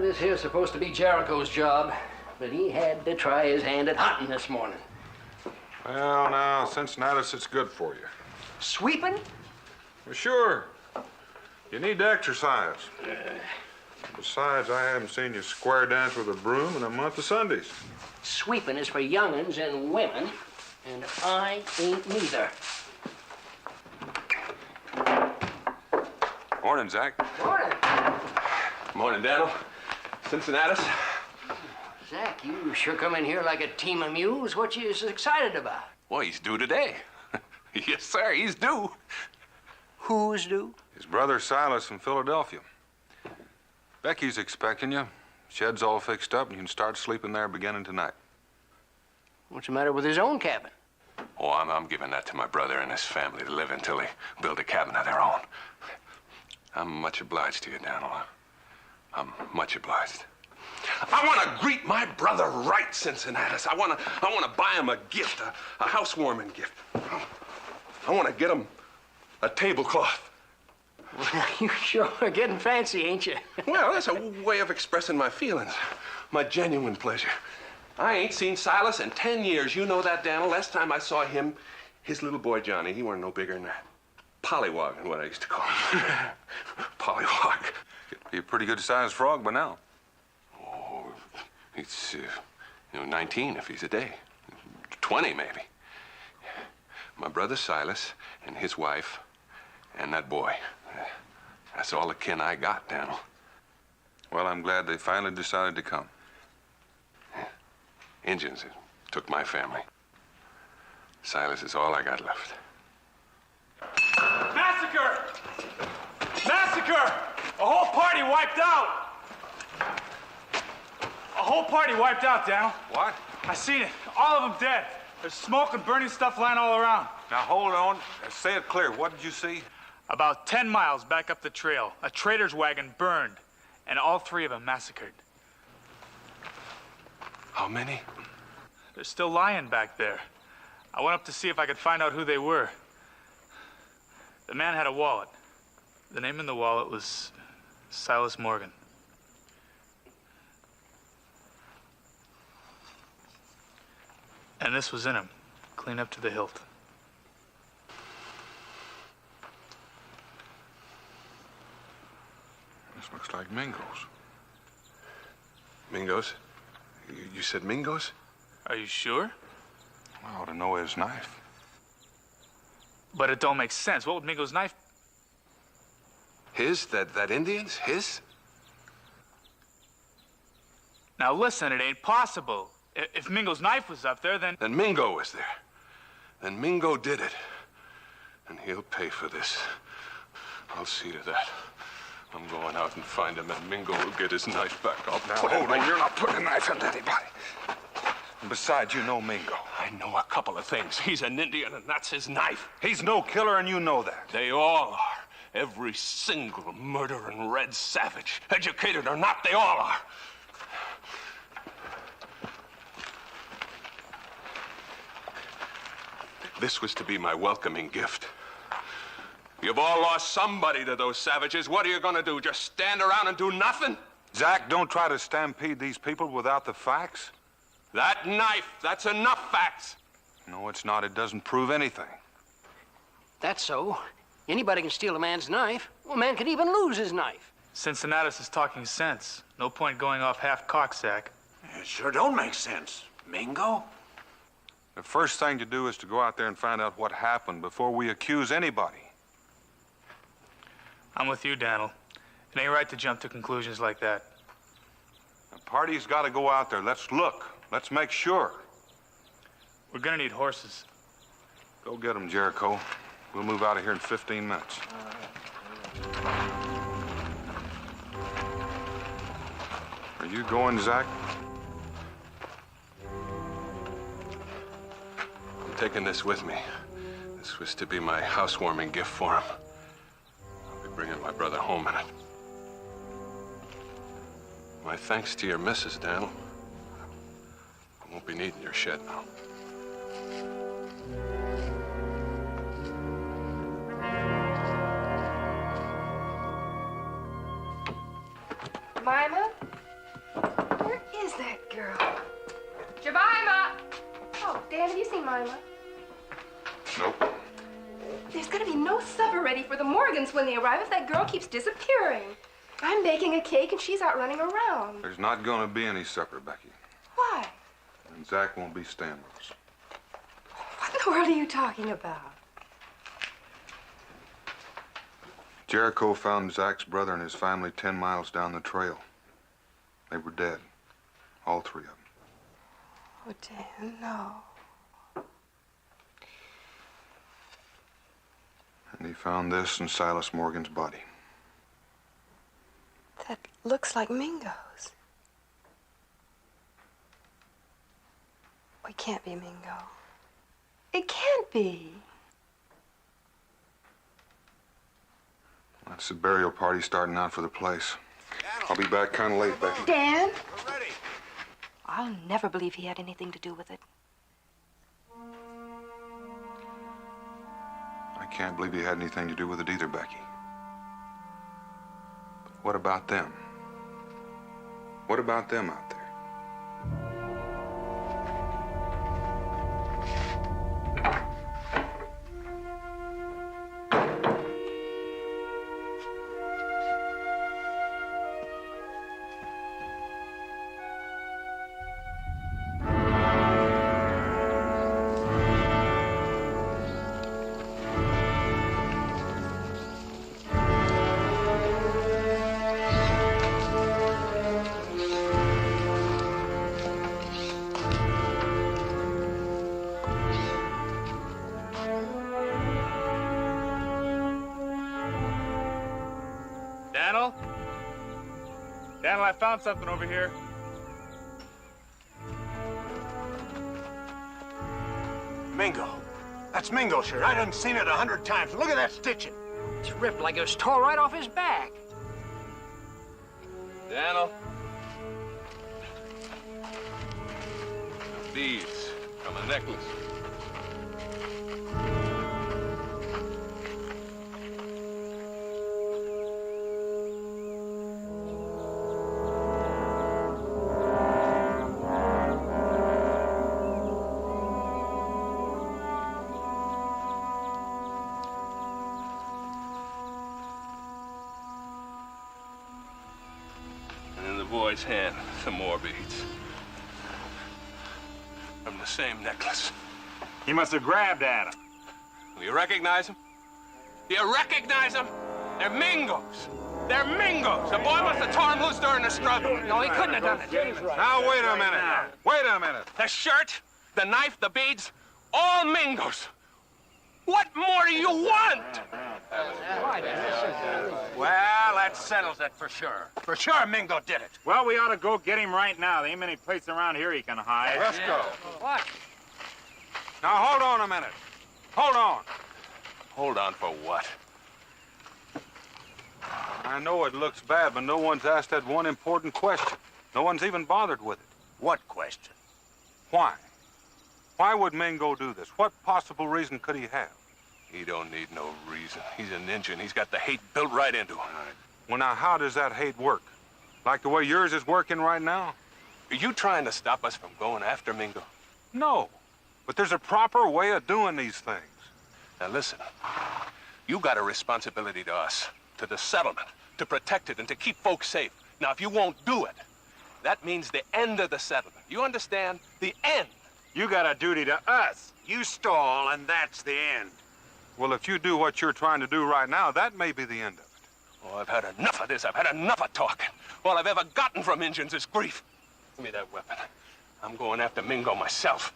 This here's supposed to be Jericho's job, but he had to try his hand at hunting this morning. Well, now, Cincinnatus, it's good for you. Sweeping? Well, sure. You need to exercise. Besides, I haven't seen you square dance with a broom in a month of Sundays. Sweeping is for young'uns and women, and I ain't neither. Morning, Zach. Morning. Morning, Daniel. Cincinnatus. Zach, you sure come in here like a team of mules. What you so excited about? Well, he's due today. Yes, sir, he's due. Who's due? His brother Silas from Philadelphia. Becky's expecting you. Shed's all fixed up, and you can start sleeping there beginning tonight. What's the matter with his own cabin? Oh, I'm giving that to my brother and his family to live in until they build a cabin of their own. I'm much obliged to you, Daniel. I'm much obliged. I want to greet my brother right, Cincinnatus. I want to buy him a gift, a housewarming gift. I want to get him a tablecloth. Well, you sure are getting fancy, ain't you? Well, that's a way of expressing my feelings, my genuine pleasure. I ain't seen Silas in 10 years. You know that, Daniel. Last time I saw him, his little boy Johnny, he weren't no bigger than that. Pollywog is what I used to call him. Pollywog. Be a pretty good-sized frog by now. Oh, he's, 19 if he's a day. 20, maybe. My brother Silas and his wife and that boy. That's all the kin I got, Daniel. Well, I'm glad they finally decided to come. Indians took my family. Silas is all I got left. Massacre! Massacre! A whole party wiped out! A whole party wiped out, Daniel. What? I seen it. All of them dead. There's smoke and burning stuff lying all around. Now, hold on. Say it clear. What did you see? About 10 miles back up the trail, a trader's wagon burned, and all 3 of them massacred. How many? They're still lying back there. I went up to see if I could find out who they were. The man had a wallet. The name in the wallet was Silas Morgan. And this was in him, clean up to the hilt. This looks like Mingo's. Mingo's? You said Mingo's? Are you sure? I ought to know his knife. But it don't make sense. What would Mingo's knife? His? That Indian's? His? Now listen, it ain't possible. If Mingo's knife was up there, then... Then Mingo was there. Then Mingo did it. And he'll pay for this. I'll see to that. I'm going out and find him, and Mingo will get his knife back. I'll put Hold on, you're not putting a knife into anybody. And besides, you know Mingo. I know a couple of things. He's an Indian, and that's his knife. He's no killer, and you know that. They all are. Every single murdering red savage. Educated or not, they all are. This was to be my welcoming gift. You've all lost somebody to those savages. What are you gonna do? Just stand around and do nothing? Zach, don't try to stampede these people without the facts. That knife, that's enough facts. No, it's not. It doesn't prove anything. That's so. Anybody can steal a man's knife. Well, a man can even lose his knife. Cincinnatus is talking sense. No point going off half-cocked, Zach. It sure don't make sense. Mingo? The first thing to do is to go out there and find out what happened before we accuse anybody. I'm with you, Daniel. It ain't right to jump to conclusions like that. The party's got to go out there. Let's look. Let's make sure. We're gonna need horses. Go get them, Jericho. We'll move out of here in 15 minutes. Are you going, Zach? I'm taking this with me. This was to be my housewarming gift for him. I'll be bringing my brother home in it. My thanks to your missus, Daniel. I won't be needing your shed now. Jemima? Where is that girl? Jemima! Oh, Dan, have you seen Mima? Nope. There's gonna be no supper ready for the Morgans when they arrive if that girl keeps disappearing. I'm baking a cake and she's out running around. There's not going to be any supper, Becky. Why? And Zach won't be staying with us. What in the world are you talking about? Jericho found Zach's brother and his family 10 miles down the trail. They were dead. All three of them. Oh, Dan, no. And he found this in Silas Morgan's body. That looks like Mingo's. It can't be Mingo. It can't be. That's the burial party starting out for the place. I'll be back kind of late, Becky. Dan? We're ready. I'll never believe he had anything to do with it. I can't believe he had anything to do with it either, Becky. But what about them? What about them out there? Daniel? Daniel, I found something over here. Mingo. That's Mingo's shirt. I done seen it 100 times. Look at that stitching. It's ripped like it was tore right off his back. Daniel? Beads from a necklace. Boy's hand, some more beads. From the same necklace. He must have grabbed at him. Do you recognize them? Do you recognize them? They're Mingos. They're Mingos. The boy must have torn them loose during the struggle. No, he couldn't have done it. Now, wait a minute. Wait a minute. The shirt, the knife, the beads, all Mingos. What more do you want? Well, that settles it for sure. For sure, Mingo did it. Well, we ought to go get him right now. There ain't many places around here he can hide. Let's go. What? Now, hold on a minute. Hold on. Hold on for what? I know it looks bad, but no one's asked that one important question. No one's even bothered with it. What question? Why? Why would Mingo do this? What possible reason could he have? He don't need no reason. He's an Injun. He's got the hate built right into him. Well, now, how does that hate work? Like the way yours is working right now? Are you trying to stop us from going after Mingo? No. But there's a proper way of doing these things. Now listen, you got a responsibility to us, to the settlement, to protect it and to keep folks safe. Now, if you won't do it, that means the end of the settlement. You understand? The end. You got a duty to us. You stall, and that's the end. Well, if you do what you're trying to do right now, that may be the end of it. Oh, I've had enough of this. I've had enough of talking. All I've ever gotten from Injuns is grief. Give me that weapon. I'm going after Mingo myself.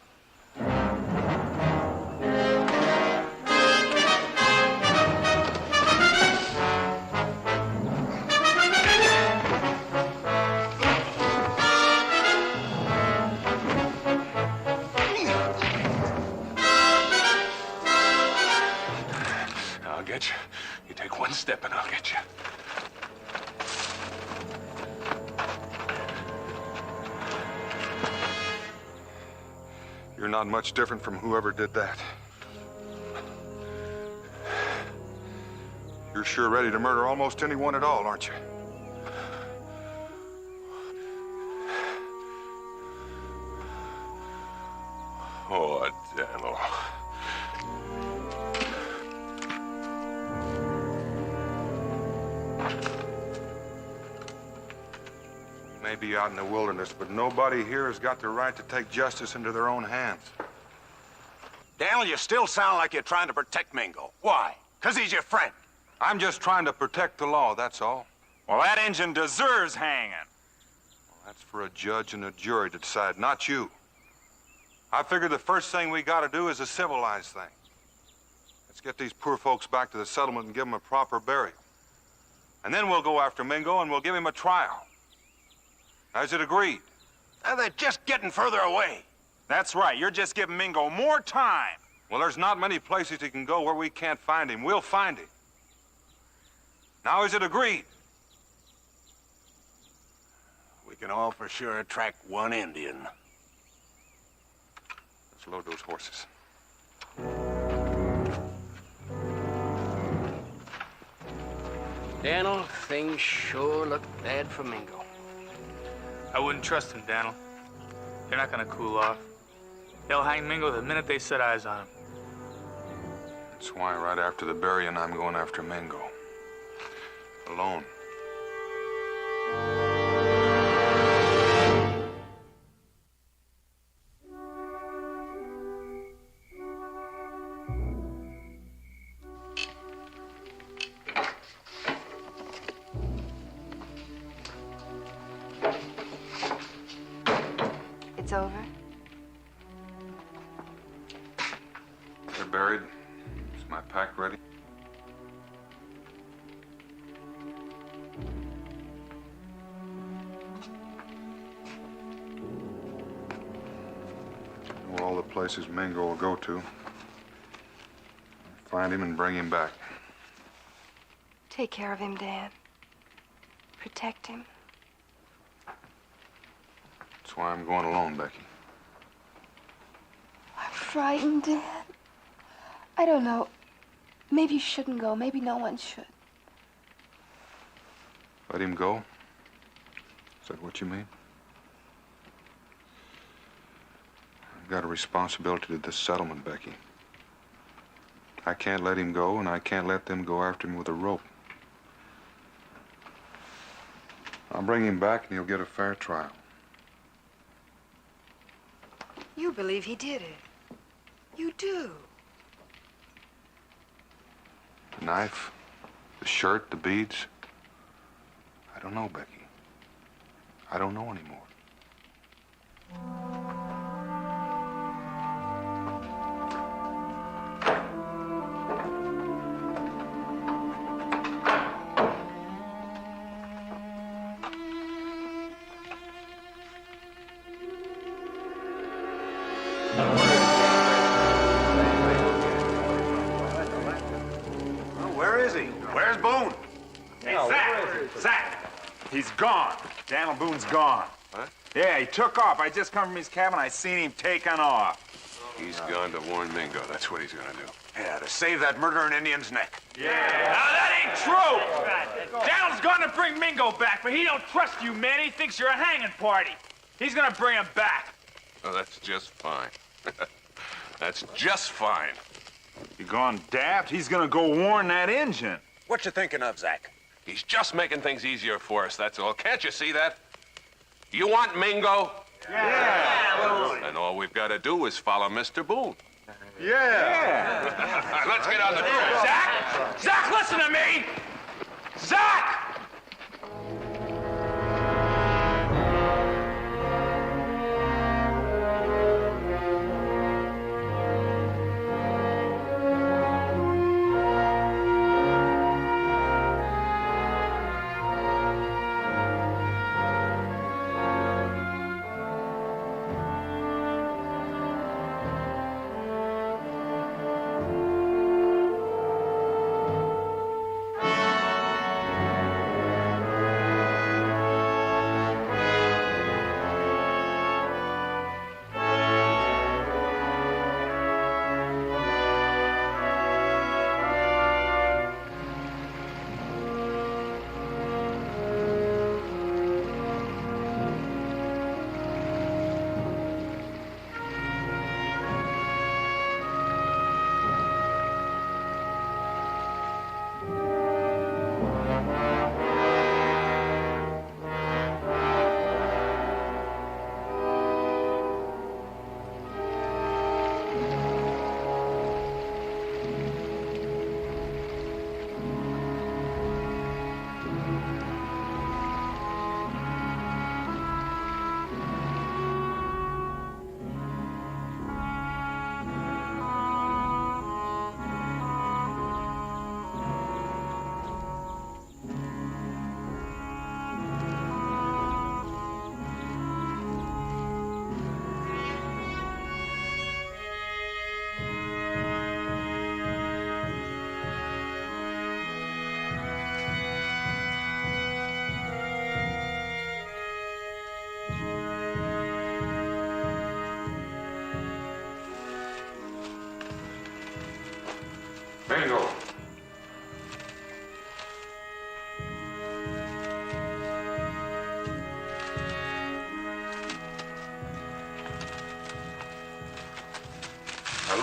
You take one step and I'll get you. You're not much different from whoever did that. You're sure ready to murder almost anyone at all, aren't you? Oh, Daniel. Maybe out in the wilderness, but nobody here has got the right to take justice into their own hands. Daniel, you still sound like you're trying to protect Mingo. Why? 'Cause he's your friend. I'm just trying to protect the law, that's all. Well, that Injun deserves hanging. Well, that's for a judge and a jury to decide, not you. I figured the first thing we gotta do is a civilized thing. Let's get these poor folks back to the settlement and give them a proper burial. And then we'll go after Mingo and we'll give him a trial. Is it agreed? Now, they're just getting further away. That's right. You're just giving Mingo more time. Well, there's not many places he can go where we can't find him. We'll find him. Now, is it agreed? We can all for sure track one Indian. Let's load those horses. Daniel, things sure look bad for Mingo. I wouldn't trust him, Daniel. They're not gonna cool off. They'll hang Mingo the minute they set eyes on him. That's why right after the burying, I'm going after Mingo. Alone. It's over. They're buried. Is my pack ready? Know all the places Mingo will go to. Find him and bring him back. Take care of him, Dan. Protect him. That's why I'm going alone, Becky. I'm frightened, Dan. I don't know. Maybe you shouldn't go. Maybe no one should. Let him go? Is that what you mean? I've got a responsibility to this settlement, Becky. I can't let him go, and I can't let them go after him with a rope. I'll bring him back, and he'll get a fair trial. You believe he did it. You do. The knife, the shirt, the beads. I don't know, Becky. I don't know anymore. Where is he? Where's Boone? Hey, Zach! He's gone. Daniel Boone's gone. What? Yeah, he took off. I just come from his cabin. I seen him taking off. He's gone to warn Mingo. That's what he's gonna do. Yeah, to save that murdering Indian's neck. Yeah. Now, that ain't true. Daniel's gonna bring Mingo back, but he don't trust you, man. He thinks you're a hanging party. He's gonna bring him back. Oh, that's just fine. That's just fine. You gone daft? He's gonna go warn that Injun. What you thinking of, Zach? He's just making things easier for us, that's all. Can't you see that? You want Mingo? Yeah. And all we've got to do is follow Mr. Boone. Yeah. Let's get on the road. Zach! Zach, listen to me! Zach!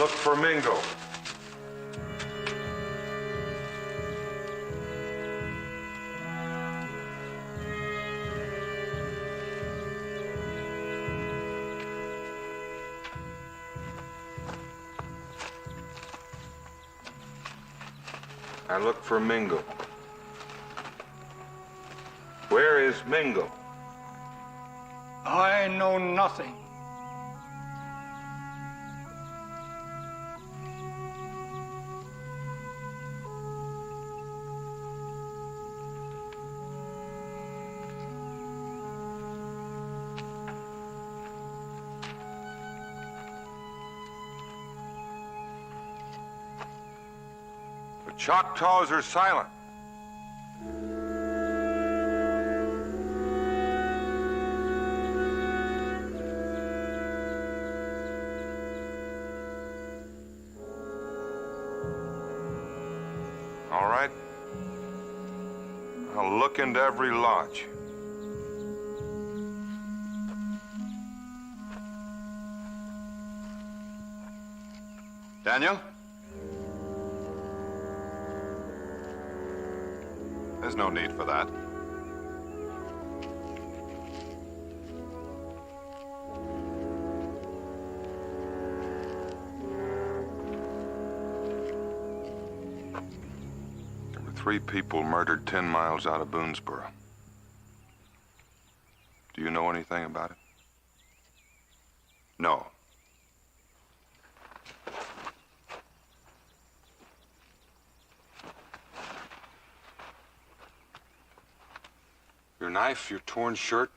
look for Mingo. I look for Mingo. Where is Mingo? I know nothing. The Choctaws are silent. All right. I'll look into every lodge. Daniel? There's no need for that. There were 3 people murdered 10 miles out of Boonesboro. Do you know anything about it? No. Your knife, your torn shirt,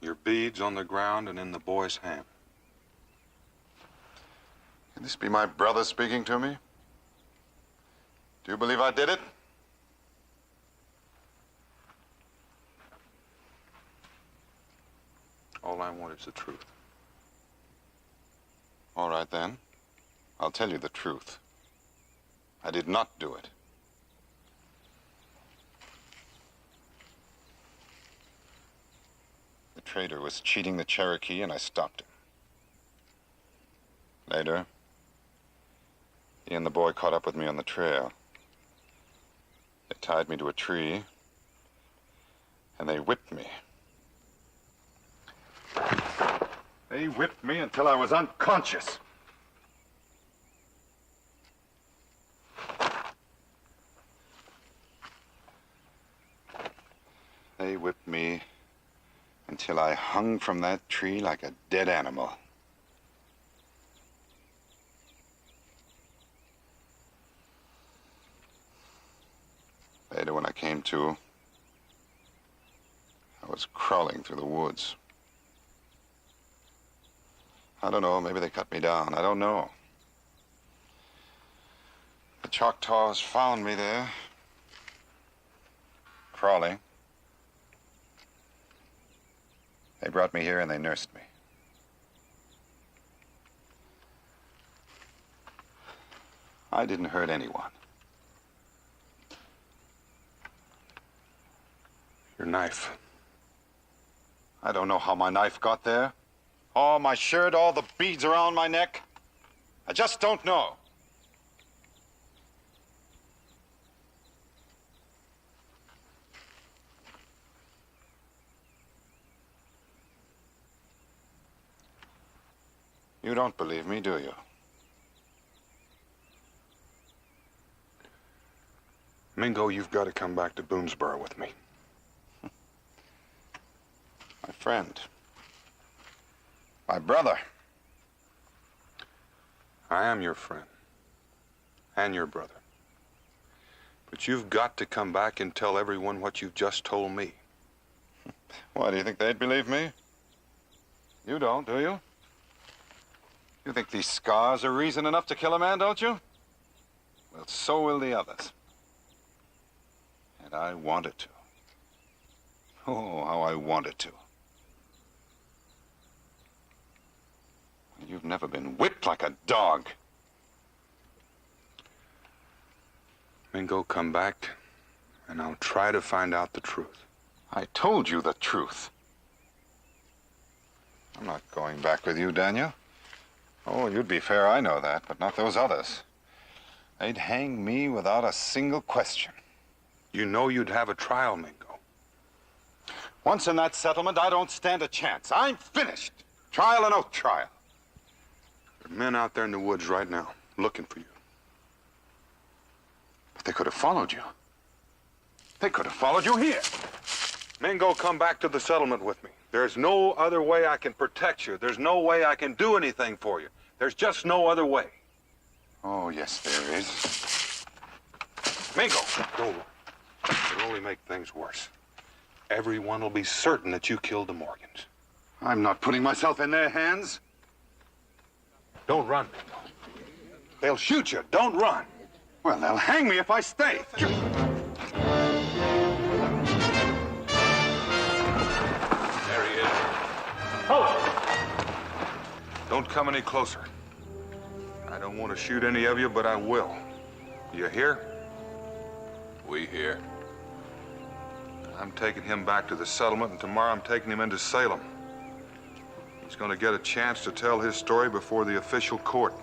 your beads on the ground and in the boy's hand. Can this be my brother speaking to me? Do you believe I did it? All I want is the truth. All right, then. I'll tell you the truth. I did not do it. The trader was cheating the Cherokee, and I stopped him. Later, he and the boy caught up with me on the trail. They tied me to a tree, and they whipped me. They whipped me until I was unconscious. They whipped me until I hung from that tree like a dead animal. Later, when I came to, I was crawling through the woods. I don't know, maybe they cut me down. I don't know. The Choctaws found me there, crawling. They brought me here and they nursed me. I didn't hurt anyone. Your knife. I don't know how my knife got there. Oh, my shirt, all the beads around my neck. I just don't know. You don't believe me, do you? Mingo, you've got to come back to Boonesboro with me. My friend. My brother. I am your friend. And your brother. But you've got to come back and tell everyone what you've just told me. Why, do you think they'd believe me? You don't, do you? You think these scars are reason enough to kill a man, don't you? Well, so will the others. And I wanted to. Oh, how I wanted to. You've never been whipped like a dog. Mingo, come back, and I'll try to find out the truth. I told you the truth. I'm not going back with you, Daniel. Oh, you'd be fair, I know that, but not those others. They'd hang me without a single question. You know you'd have a trial, Mingo. Once in that settlement, I don't stand a chance. I'm finished. Trial or no trial. There are men out there in the woods right now, looking for you. But they could have followed you. They could have followed you here. Mingo, come back to the settlement with me. There's no other way I can protect you. There's no way I can do anything for you. There's just no other way. Oh, yes, there is. Mingo, go. It'll only make things worse. Everyone will be certain that you killed the Morgans. I'm not putting myself in their hands. Don't run, Mingo. They'll shoot you. Don't run. Well, they'll hang me if I stay. Don't come any closer. I don't want to shoot any of you, but I will. You hear? We here. I'm taking him back to the settlement, and tomorrow I'm taking him into Salem. He's going to get a chance to tell his story before the official court.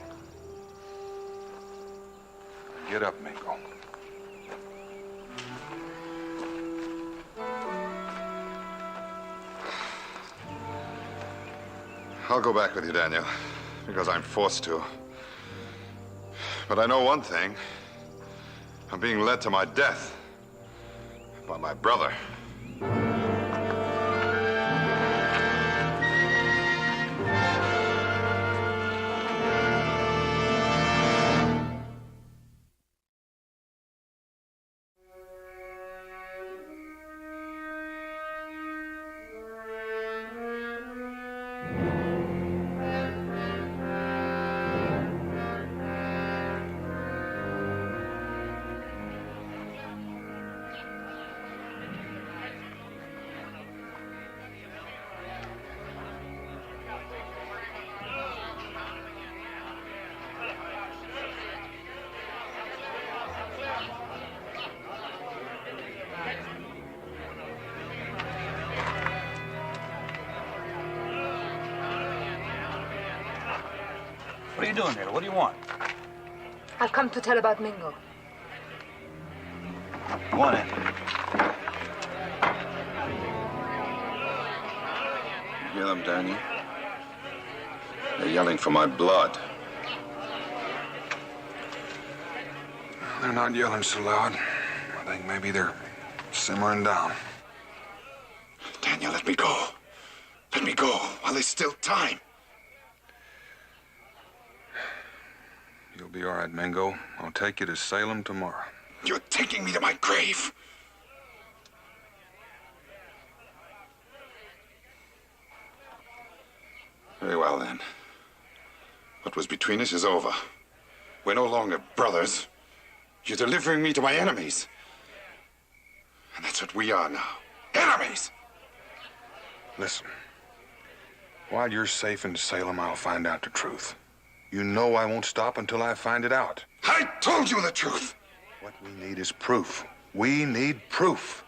Get up, Mingo. I'll go back with you, Daniel, because I'm forced to. But I know one thing. I'm being led to my death by my brother. What are you doing here? What do you want? I've come to tell about Mingo. Go on in. You hear them, Daniel? They're yelling for my blood. They're not yelling so loud. I think maybe they're simmering down. Daniel, let me go. Let me go while there's still time. You'll be all right, Mingo. I'll take you to Salem tomorrow. You're taking me to my grave. Very well, then. What was between us is over. We're no longer brothers. You're delivering me to my enemies. And that's what we are now. Enemies! Listen. While you're safe in Salem, I'll find out the truth. You know I won't stop until I find it out. I told you the truth! What we need is proof. We need proof.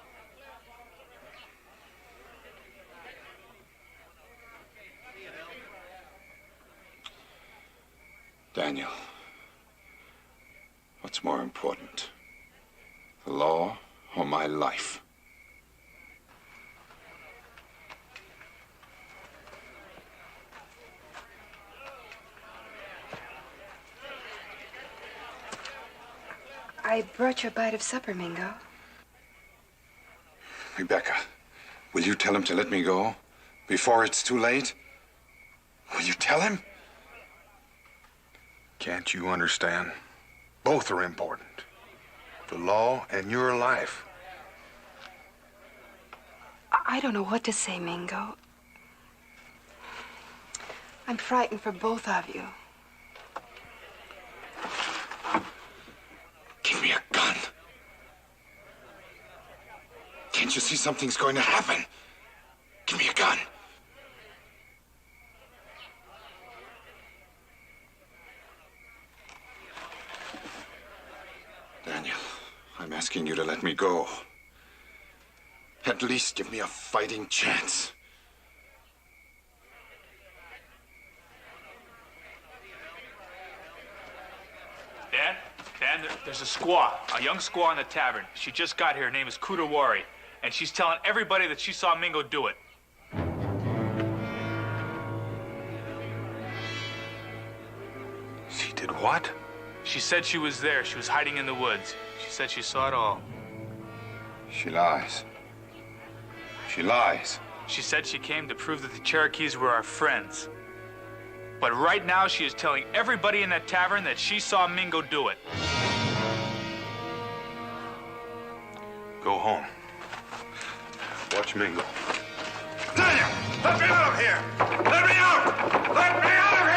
Daniel, what's more important? The law or my life? I brought you a bite of supper, Mingo. Rebecca, will you tell him to let me go before it's too late? Will you tell him? Can't you understand? Both are important. The law and your life. I don't know what to say, Mingo. I'm frightened for both of you. Give me a gun. Can't you see something's going to happen? Give me a gun. Daniel, I'm asking you to let me go. At least give me a fighting chance. There's a squaw, a young squaw in the tavern. She just got here. Her name is Kudawari. And she's telling everybody that she saw Mingo do it. She did what? She said she was there. She was hiding in the woods. She said she saw it all. She lies. She lies. She said she came to prove that the Cherokees were our friends. But right now, she is telling everybody in that tavern that she saw Mingo do it. Go home. Watch Mingo. Daniel, let me out of here! Let me out! Let me out of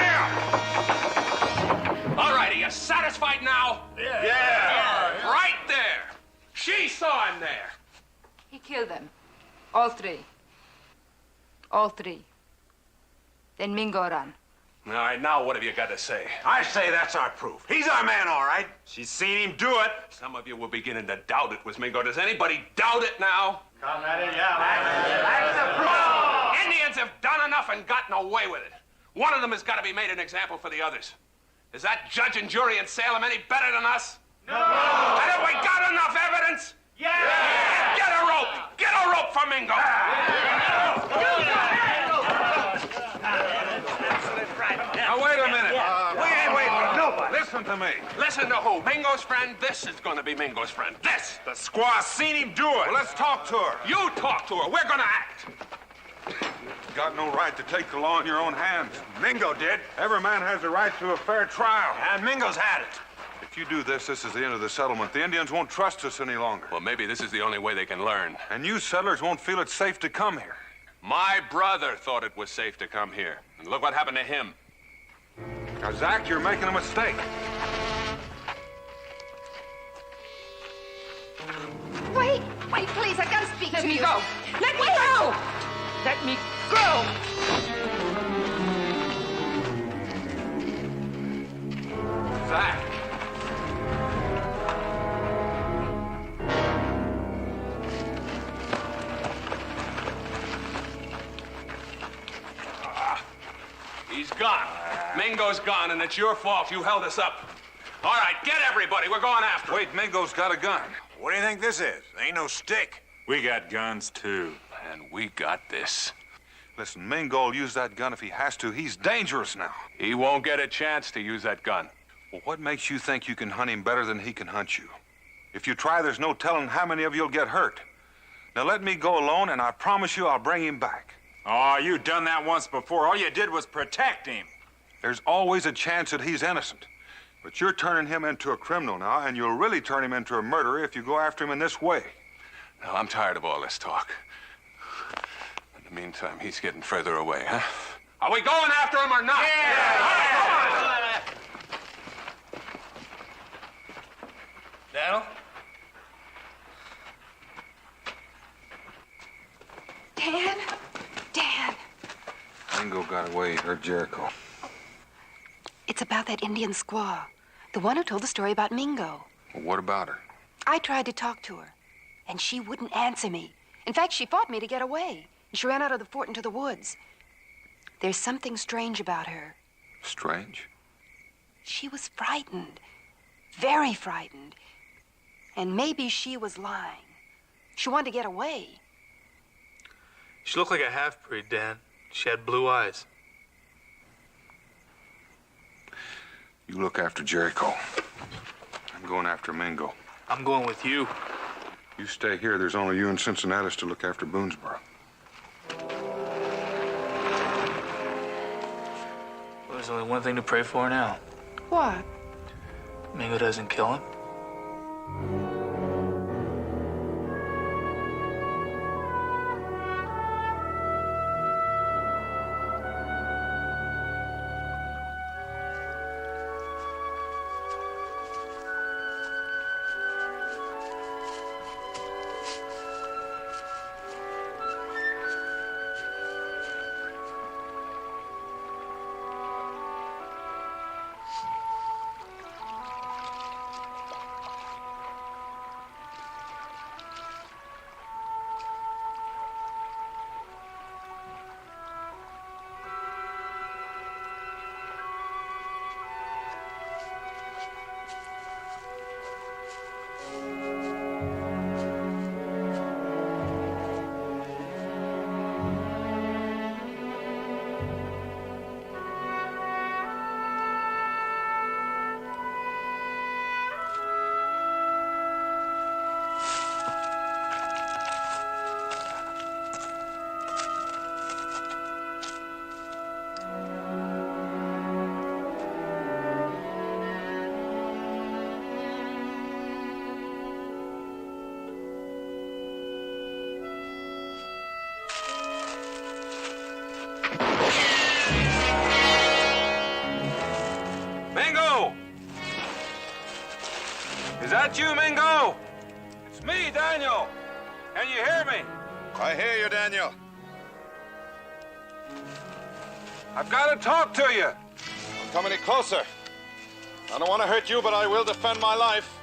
here! All right, are you satisfied now? Yeah. Right there. She saw him there. He killed them. All three. All three. Then Mingo ran. All right, now what have you got to say? I say that's our proof. He's our man, all right. She's seen him do it. Some of you were beginning to doubt it was Mingo. Does anybody doubt it now? Indians have done enough and gotten away with it. One of them has got to be made an example for the others. Is that judge and jury in Salem any better than us? No! And have we got enough evidence? Yeah! Get a rope! Get a rope for Mingo! Now, wait a minute. We ain't waiting for nobody. Listen to me. Listen to who? Mingo's friend? This is going to be Mingo's friend. This! The squaw seen him do it. Well, let's talk to her. You talk to her. We're going to act. You've got no right to take the law in your own hands. Mingo did. Every man has the right to a fair trial. And Mingo's had it. If you do this, this is the end of the settlement. The Indians won't trust us any longer. Well, maybe this is the only way they can learn. And you settlers won't feel it's safe to come here. My brother thought it was safe to come here. And look what happened to him. Now, Zach, you're making a mistake. Wait, please, I gotta speak Let to me you. go. Let me go! Let me go! Zach. He's gone. Mingo's gone, and it's your fault. You held us up. All right, get everybody. We're going after him. Wait, Mingo's got a gun. What do you think this is? Ain't no stick. We got guns, too. And we got this. Listen, Mingo will use that gun if he has to. He's dangerous now. He won't get a chance to use that gun. Well, what makes you think you can hunt him better than he can hunt you? If you try, there's no telling how many of you'll get hurt. Now let me go alone, and I promise you I'll bring him back. Oh, you done that once before. All you did was protect him. There's always a chance that he's innocent. But you're turning him into a criminal now, and you'll really turn him into a murderer if you go after him in this way. Now, I'm tired of all this talk. In the meantime, he's getting further away, huh? Are we going after him or not? Daniel? Dan. Mingo got away. He hurt Jericho. It's about that Indian squaw. The one who told the story about Mingo. Well, what about her? I tried to talk to her, and she wouldn't answer me. In fact, she fought me to get away. And she ran out of the fort into the woods. There's something strange about her. Strange? She was frightened. Very frightened. And maybe she was lying. She wanted to get away. She looked like a half-breed, Dan. She had blue eyes. You look after Jericho. I'm going after Mingo. I'm going with you. You stay here. There's only you and Cincinnatus to look after Boonesboro. Well, there's only one thing to pray for now. What? Mingo doesn't kill him. that you, Mingo? It's me, Daniel. Can you hear me? I hear you, Daniel. I've got to talk to you. Don't come any closer. I don't want to hurt you, but I will defend my life.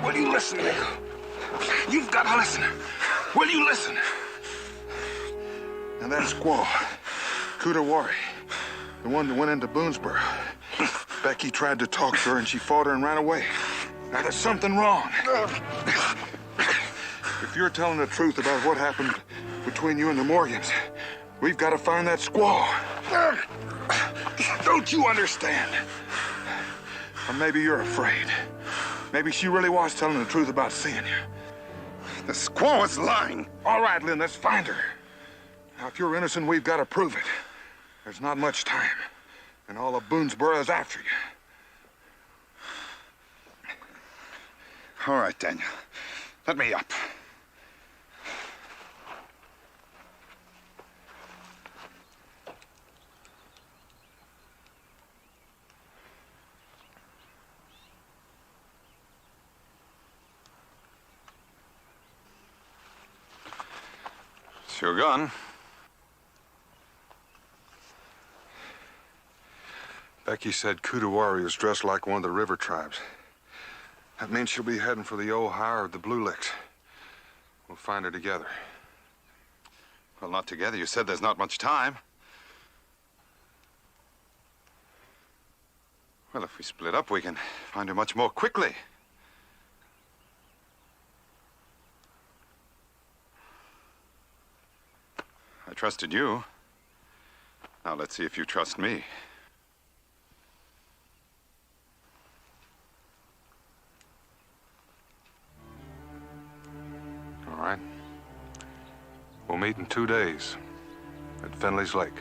Will you listen, Mingo? You've got to listen. Will you listen? And that squaw, Kudawari, the one that went into Boonesboro. Becky tried to talk to her and she fought her and ran away. Now there's something wrong. If you're telling the truth about what happened between you and the Morgans, we've got to find that squaw. Don't you understand? Or maybe you're afraid. Maybe she really was telling the truth about seeing you. The squaw is lying. All right, Lynn, let's find her. Now, if you're innocent, we've got to prove it. There's not much time, and all of Boonesboro is after you. All right, Daniel. Let me up. It's your gun. Becky said Kudawari was dressed like one of the river tribes. That means she'll be heading for the Ohio or the Blue Licks. We'll find her together. Well, not together. You said there's not much time. Well, if we split up, we can find her much more quickly. I trusted you. Now let's see if you trust me. All right. We'll meet in 2 days at Finley's Lake.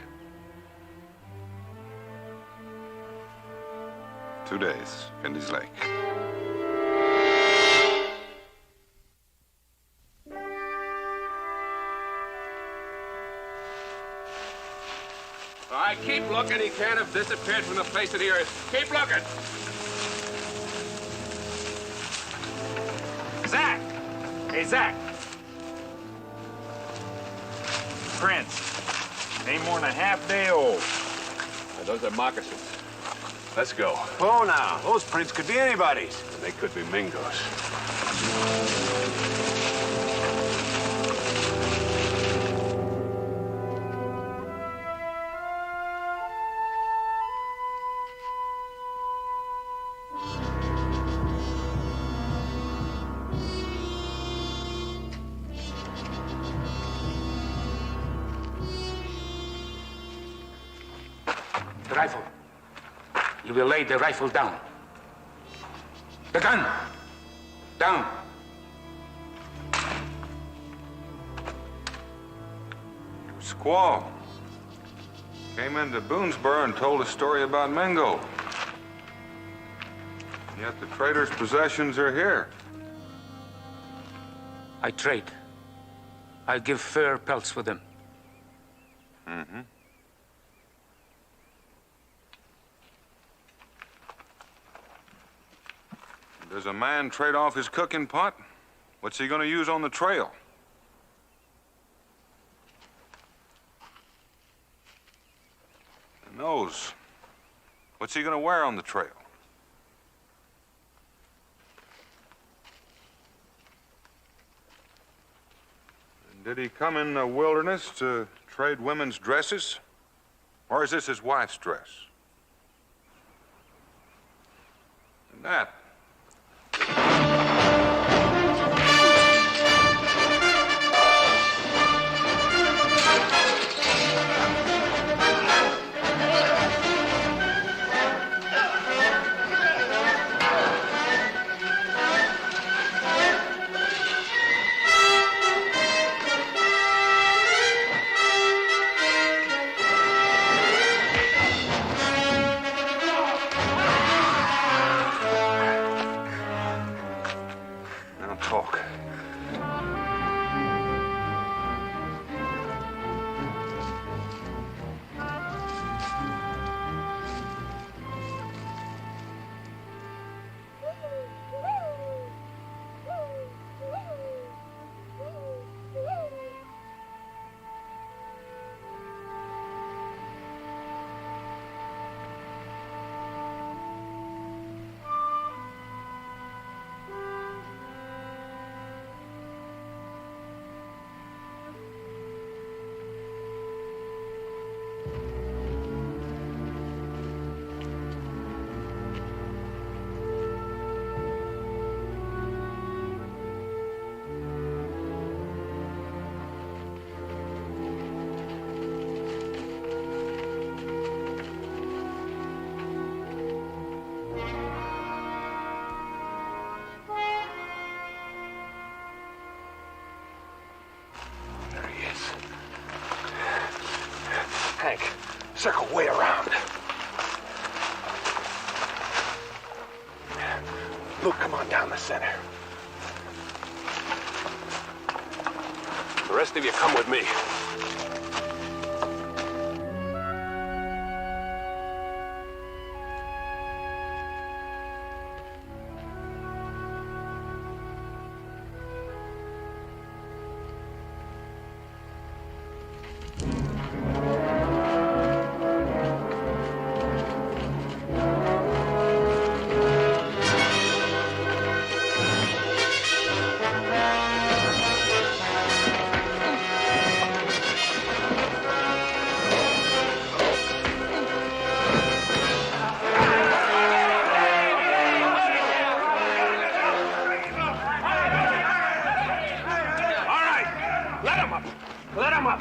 2 days, Finley's Lake. All right, keep looking. He can't have disappeared from the place that he is. Keep looking. Zach! Hey, Zach. Prince. Ain't more than a half day old. Now, those are moccasins. Let's go. Oh, now, those prints could be anybody's. They could be Mingo's. The rifle. You will lay the rifle down. The gun. Down. Squaw came into Boonesboro and told a story about Mingo. Yet the trader's possessions are here. I trade. I give fair pelts for them. Mm-hmm. Does a man trade off his cooking pot? What's he gonna use on the trail? And those What's he gonna wear on the trail? And did he come in the wilderness to trade women's dresses? Or is this his wife's dress? And that. Now talk. Hank, circle way around. Luke, come on down the center. The rest of you come with me. Let him up!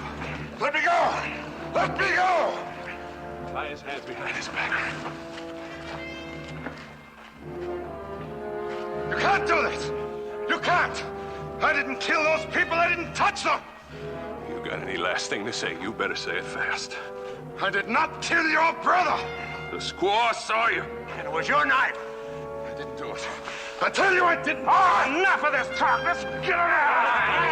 Let me go! Let me go! Tie his hands behind his back. You can't do this! You can't! I didn't kill those people, I didn't touch them! You got any last thing to say, you better say it fast. I did not kill your brother! The squaw saw you. And it was your knife! I didn't do it. I tell you I didn't! Oh, enough of this talk! Let's get it out!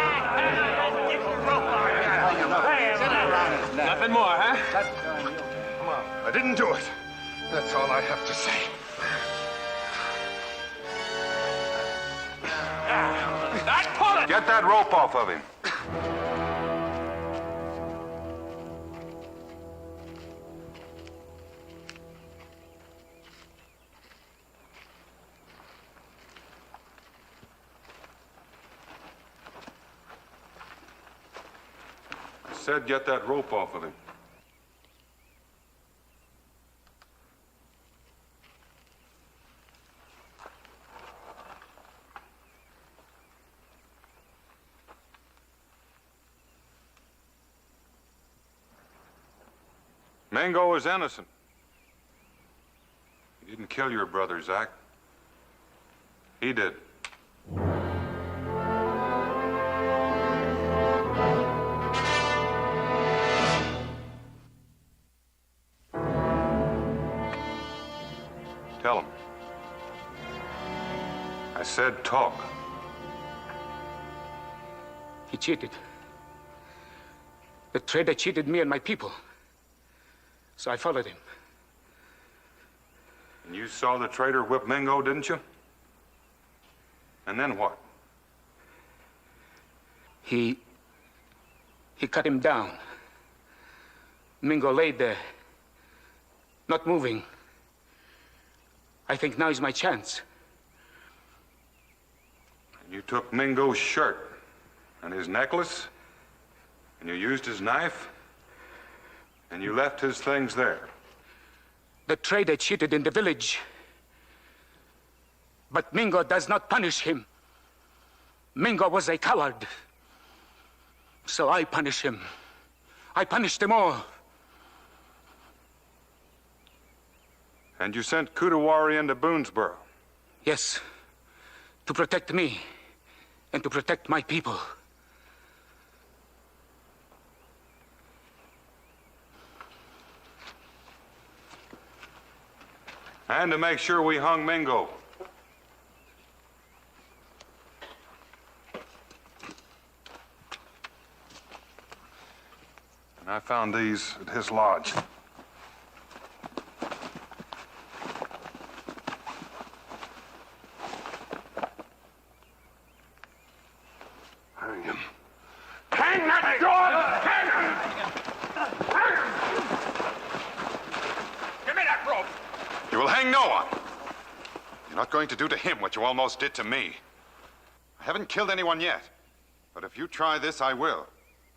Nothing more, huh? Come on. I didn't do it. That's all I have to say. Pull it! Get that rope off of him. I said get that rope off of him. Mingo is innocent. He didn't kill your brother, Zach. He did. Tell him. I said talk. He cheated. The trader cheated me and my people. So I followed him. And you saw the traitor whip Mingo, didn't you? And then what? He cut him down. Mingo laid there, not moving, I think now is my chance. And you took Mingo's shirt and his necklace, and you used his knife, and you left his things there. The trader cheated in the village. But Mingo does not punish him. Mingo was a coward. So I punish him. I punish them all. And you sent Kudawari into Boonesboro? Yes, to protect me and to protect my people. And to make sure we hung Mingo. And I found these at his lodge. Hang him. Hang that dog! Hang him! Hang him! Give me that rope! You will hang no one. You're not going to do to him what you almost did to me. I haven't killed anyone yet. But if you try this, I will.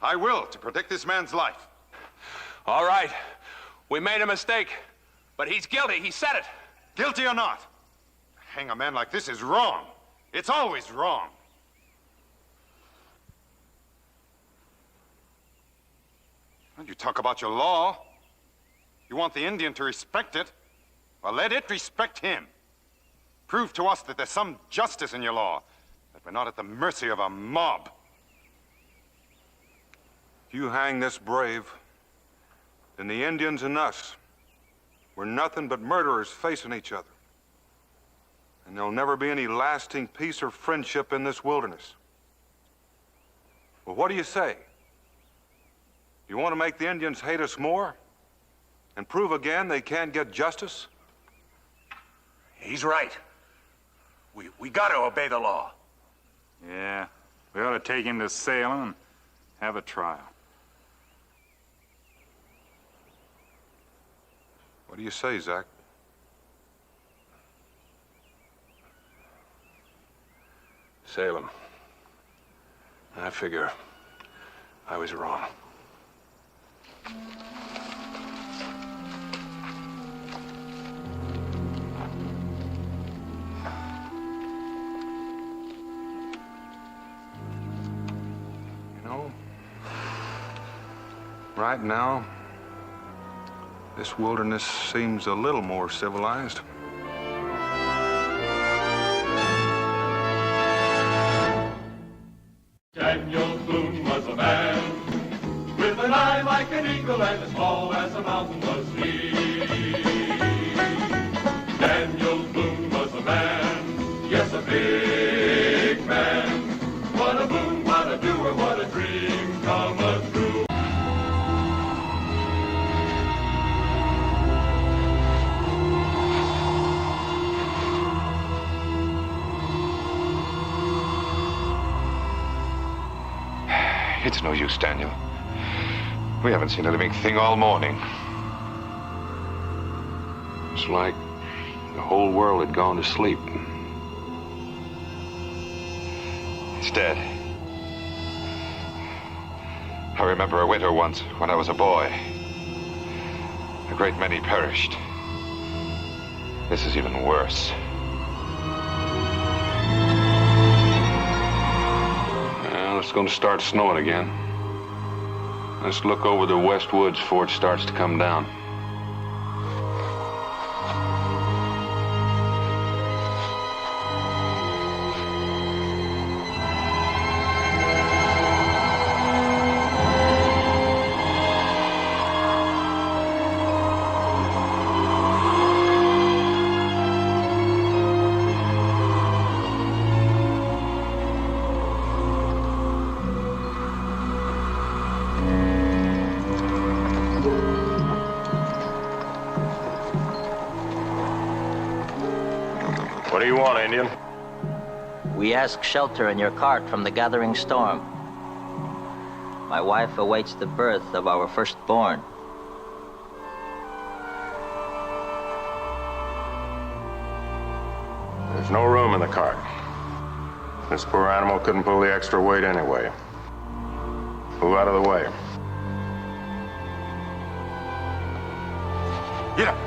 I will, to protect this man's life. All right. We made a mistake. But he's guilty. He said it. Guilty or not, to hang a man like this is wrong. It's always wrong. And you talk about your law. You want the Indian to respect it. Well, let it respect him. Prove to us that there's some justice in your law, that we're not at the mercy of a mob. If you hang this brave, then the Indians and us, we're nothing but murderers facing each other. And there'll never be any lasting peace or friendship in this wilderness. Well, what do you say? You want to make the Indians hate us more? And prove again they can't get justice? He's right. We gotta obey the law. Yeah, we ought to take him to Salem and have a trial. What do you say, Zach? Salem. I figure I was wrong. You know, right now, this wilderness seems a little more civilized. Daniel Boone was a man with an eye like an eagle and as tall as a mountain was he. Daniel Boone was a man, yes, a big man. What a boon, what a doer, what a dream come true. It's no use, Daniel. We haven't seen a living thing all morning. It's like the whole world had gone to sleep. It's dead. I remember a winter once when I was a boy. A great many perished. This is even worse. Well, it's going to start snowing again. Let's look over the west woods before it starts to come down. What do you want, Indian? We ask shelter in your cart from the gathering storm. My wife awaits the birth of our firstborn. There's no room in the cart. This poor animal couldn't pull the extra weight anyway. Move out of the way. Get up.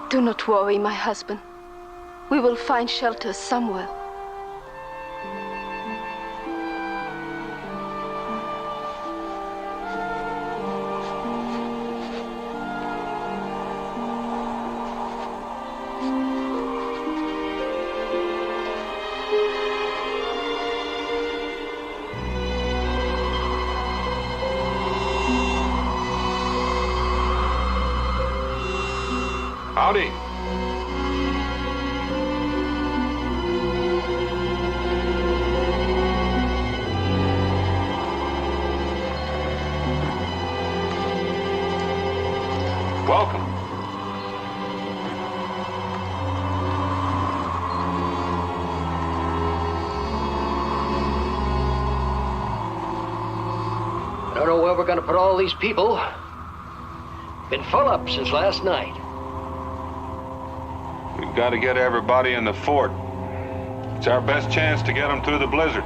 Do not worry, my husband. We will find shelter somewhere. Howdy. Welcome. I don't know where we're gonna put all these people. Been full up since last night. We've got to get everybody in the fort. It's our best chance to get them through the blizzard.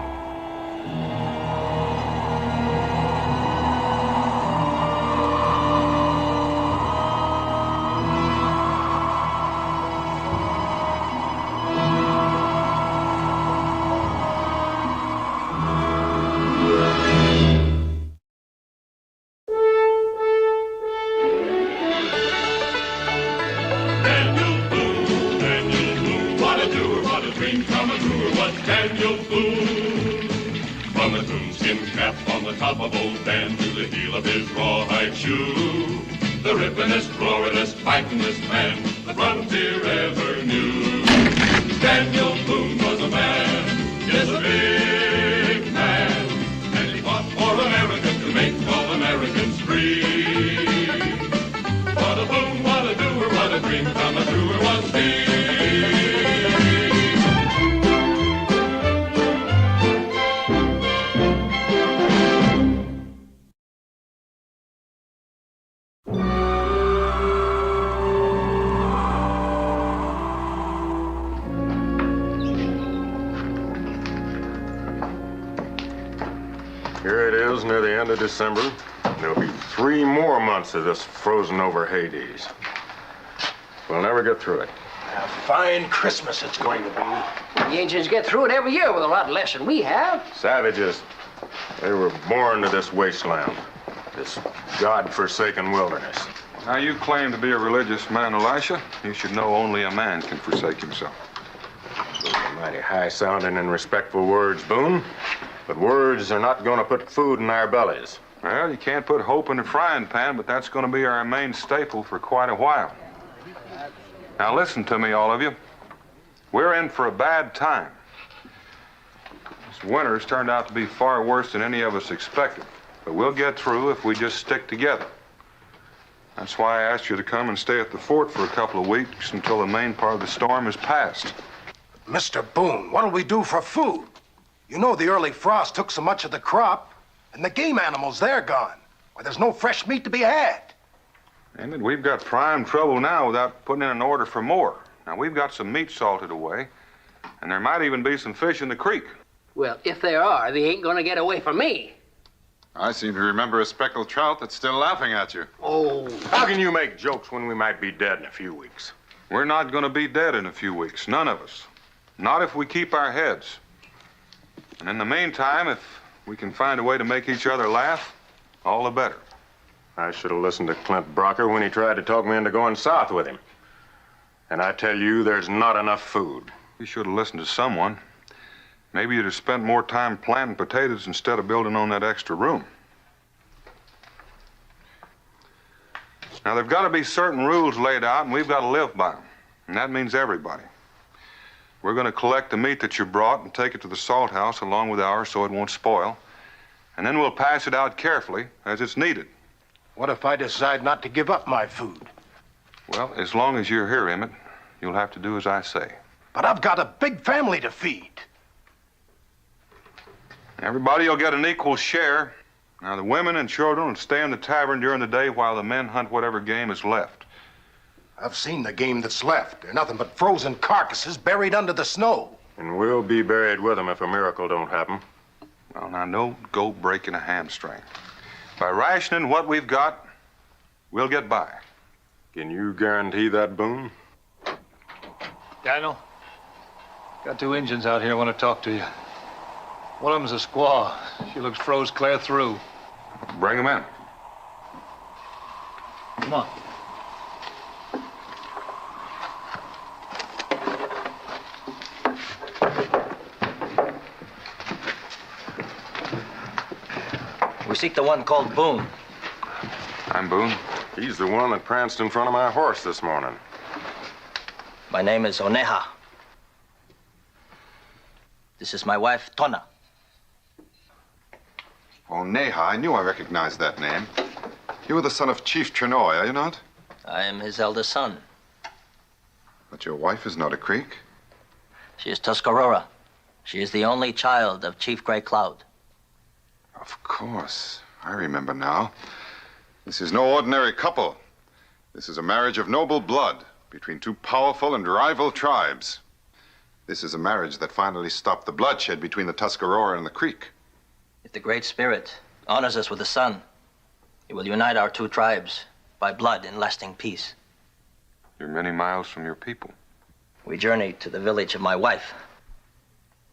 Daniel Boone. From a coonskin cap on the top of old Dan to the heel of his rawhide shoe, the rippenest, roaringest, fightingest man the frontier ever knew. Daniel Boone was a man, yes, a big man, and he fought for America to make all Americans free. What a boon, what a doer, what a dream come a truer was he. Here it is, near the end of December. There'll be 3 more months of this frozen over Hades. We'll never get through it. A fine Christmas it's going to be. The Indians get through it every year with a lot less than we have. Savages, they were born to this wasteland, this God-forsaken wilderness. Now, you claim to be a religious man, Elisha. You should know only a man can forsake himself. Those are mighty high-sounding and respectful words, Boone. But words are not going to put food in our bellies. Well, you can't put hope in a frying pan, but that's going to be our main staple for quite a while. Now, listen to me, all of you. We're in for a bad time. This winter's turned out to be far worse than any of us expected. But we'll get through if we just stick together. That's why I asked you to come and stay at the fort for a couple of weeks until the main part of the storm is past. Mr. Boone, what'll we do for food? You know the early frost took so much of the crop, and the game animals, they're gone. Why, there's no fresh meat to be had. Emmett, we've got prime trouble now without putting in an order for more. Now, we've got some meat salted away, and there might even be some fish in the creek. Well, if there are, they ain't gonna get away from me. I seem to remember a speckled trout that's still laughing at you. Oh. How can you make jokes when we might be dead in a few weeks? We're not gonna be dead in a few weeks, none of us. Not if we keep our heads. And in the meantime, if we can find a way to make each other laugh, all the better. I should have listened to Clint Brocker when he tried to talk me into going south with him. And I tell you, there's not enough food. You should have listened to someone. Maybe you'd have spent more time planting potatoes instead of building on that extra room. Now, there've got to be certain rules laid out, and we've got to live by them. And that means everybody. We're going to collect the meat that you brought and take it to the salt house along with ours so it won't spoil. And then we'll pass it out carefully as it's needed. What if I decide not to give up my food? Well, as long as you're here, Emmett, you'll have to do as I say. But I've got a big family to feed. Everybody will get an equal share. Now, the women and children will stay in the tavern during the day while the men hunt whatever game is left. I've seen the game that's left. They're nothing but frozen carcasses buried under the snow. And we'll be buried with them if a miracle don't happen. Well, now, don't go breaking a hamstring. By rationing what we've got, we'll get by. Can you guarantee that, Boone? Daniel, got two Injuns out here want to talk to you. One of them's a squaw. She looks froze clear through. Bring them in. Come on. We seek the one called Boone. I'm Boone. He's the one that pranced in front of my horse this morning. My name is Oneha. This is my wife, Tona. Oh, Neha, I knew I recognized that name. You were the son of Chief Trenoy, are you not? I am his eldest son. But your wife is not a Creek. She is Tuscarora. She is the only child of Chief Gray Cloud. Of course. I remember now. This is no ordinary couple. This is a marriage of noble blood between two powerful and rival tribes. This is a marriage that finally stopped the bloodshed between the Tuscarora and the Creek. If the Great Spirit honors us with a son, he will unite our two tribes by blood in lasting peace. You're many miles from your people. We journey to the village of my wife.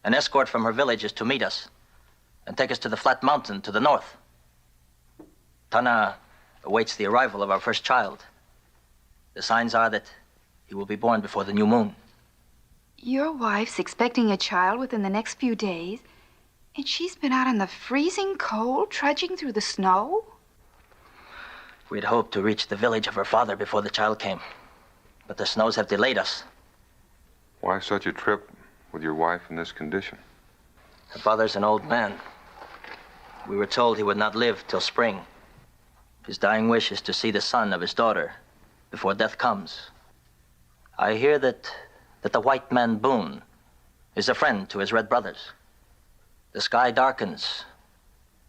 An escort from her village is to meet us and take us to the flat mountain to the north. Tana awaits the arrival of our first child. The signs are that he will be born before the new moon. Your wife's expecting a child within the next few days, and she's been out in the freezing cold, trudging through the snow? We'd hoped to reach the village of her father before the child came, but the snows have delayed us. Why such a trip with your wife in this condition? Her father's an old man. We were told he would not live till spring. His dying wish is to see the son of his daughter before death comes. I hear that the white man Boone is a friend to his red brothers. The sky darkens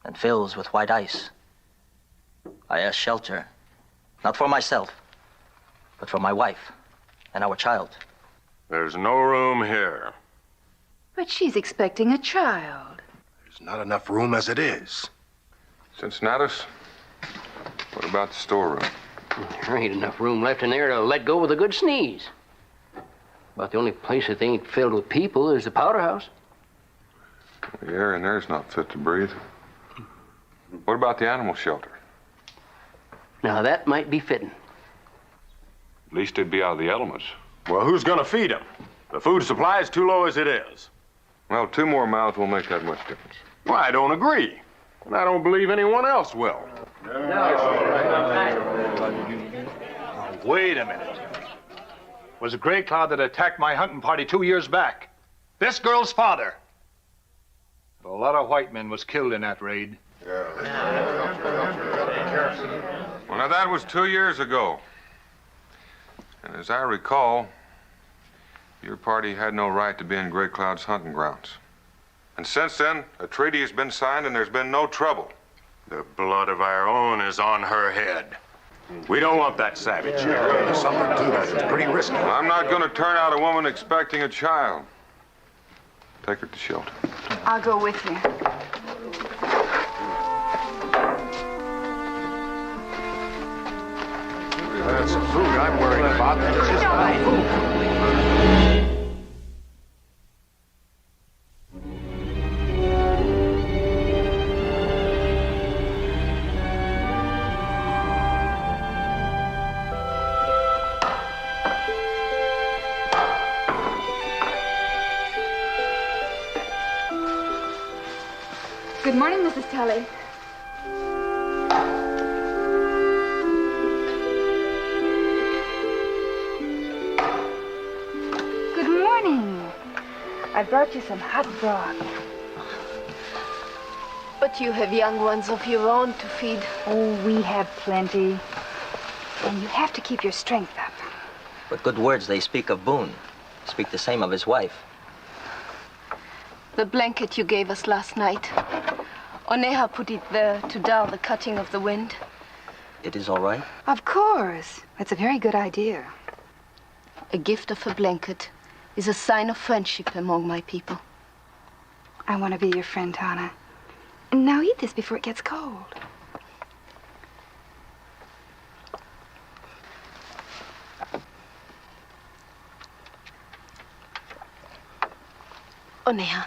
and fills with white ice. I ask shelter, not for myself, but for my wife and our child. There's no room here. But she's expecting a child. There's not enough room as it is. Cincinnatus, what about the storeroom? There ain't enough room left in there to let go with a good sneeze. About the only place that ain't filled with people is the powder house. The air in there's not fit to breathe. What about the animal shelter? Now, that might be fitting. At least they'd be out of the elements. Well, who's gonna feed them? The food supply is too low as it is. Well, 2 more mouths won't make that much difference. Well, I don't agree. And I don't believe anyone else will. Wait a minute. It was a Gray Cloud that attacked my hunting party 2 years back. This girl's father. A lot of white men was killed in that raid. Well, now, that was 2 years ago. And as I recall, your party had no right to be in Gray Cloud's hunting grounds. And since then, a treaty has been signed and there's been no trouble. The blood of our own is on her head. We don't want that savage here. There's something to that. It's pretty risky. Well, I'm not going to turn out a woman expecting a child. Take her to shelter. I'll go with you. That's the food I'm worried about. It's just not food. Good morning, Mrs. Tully. Good morning. I brought you some hot broth. But you have young ones of your own to feed. Oh, we have plenty. And you have to keep your strength up. But good words they speak of Boone. Speak the same of his wife. The blanket you gave us last night. Oneha put it there to dull the cutting of the wind. It is all right? Of course. That's a very good idea. A gift of a blanket is a sign of friendship among my people. I want to be your friend, Tana. Now eat this before it gets cold. Oneha.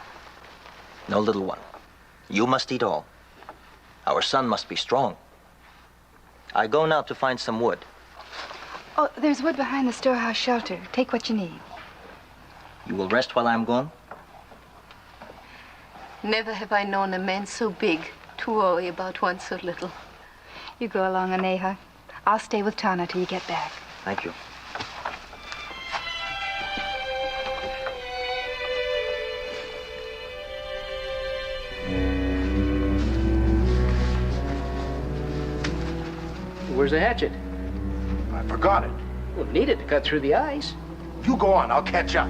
No, little one. You must eat all. Our son must be strong. I go now to find some wood. Oh, there's wood behind the storehouse shelter. Take what you need. You will rest while I'm gone? Never have I known a man so big to worry about one so little. You go along, Oneha. I'll stay with Tana till you get back. Thank you. Where's the hatchet? I forgot it. Well, need it to cut through the ice. You go on, I'll catch up.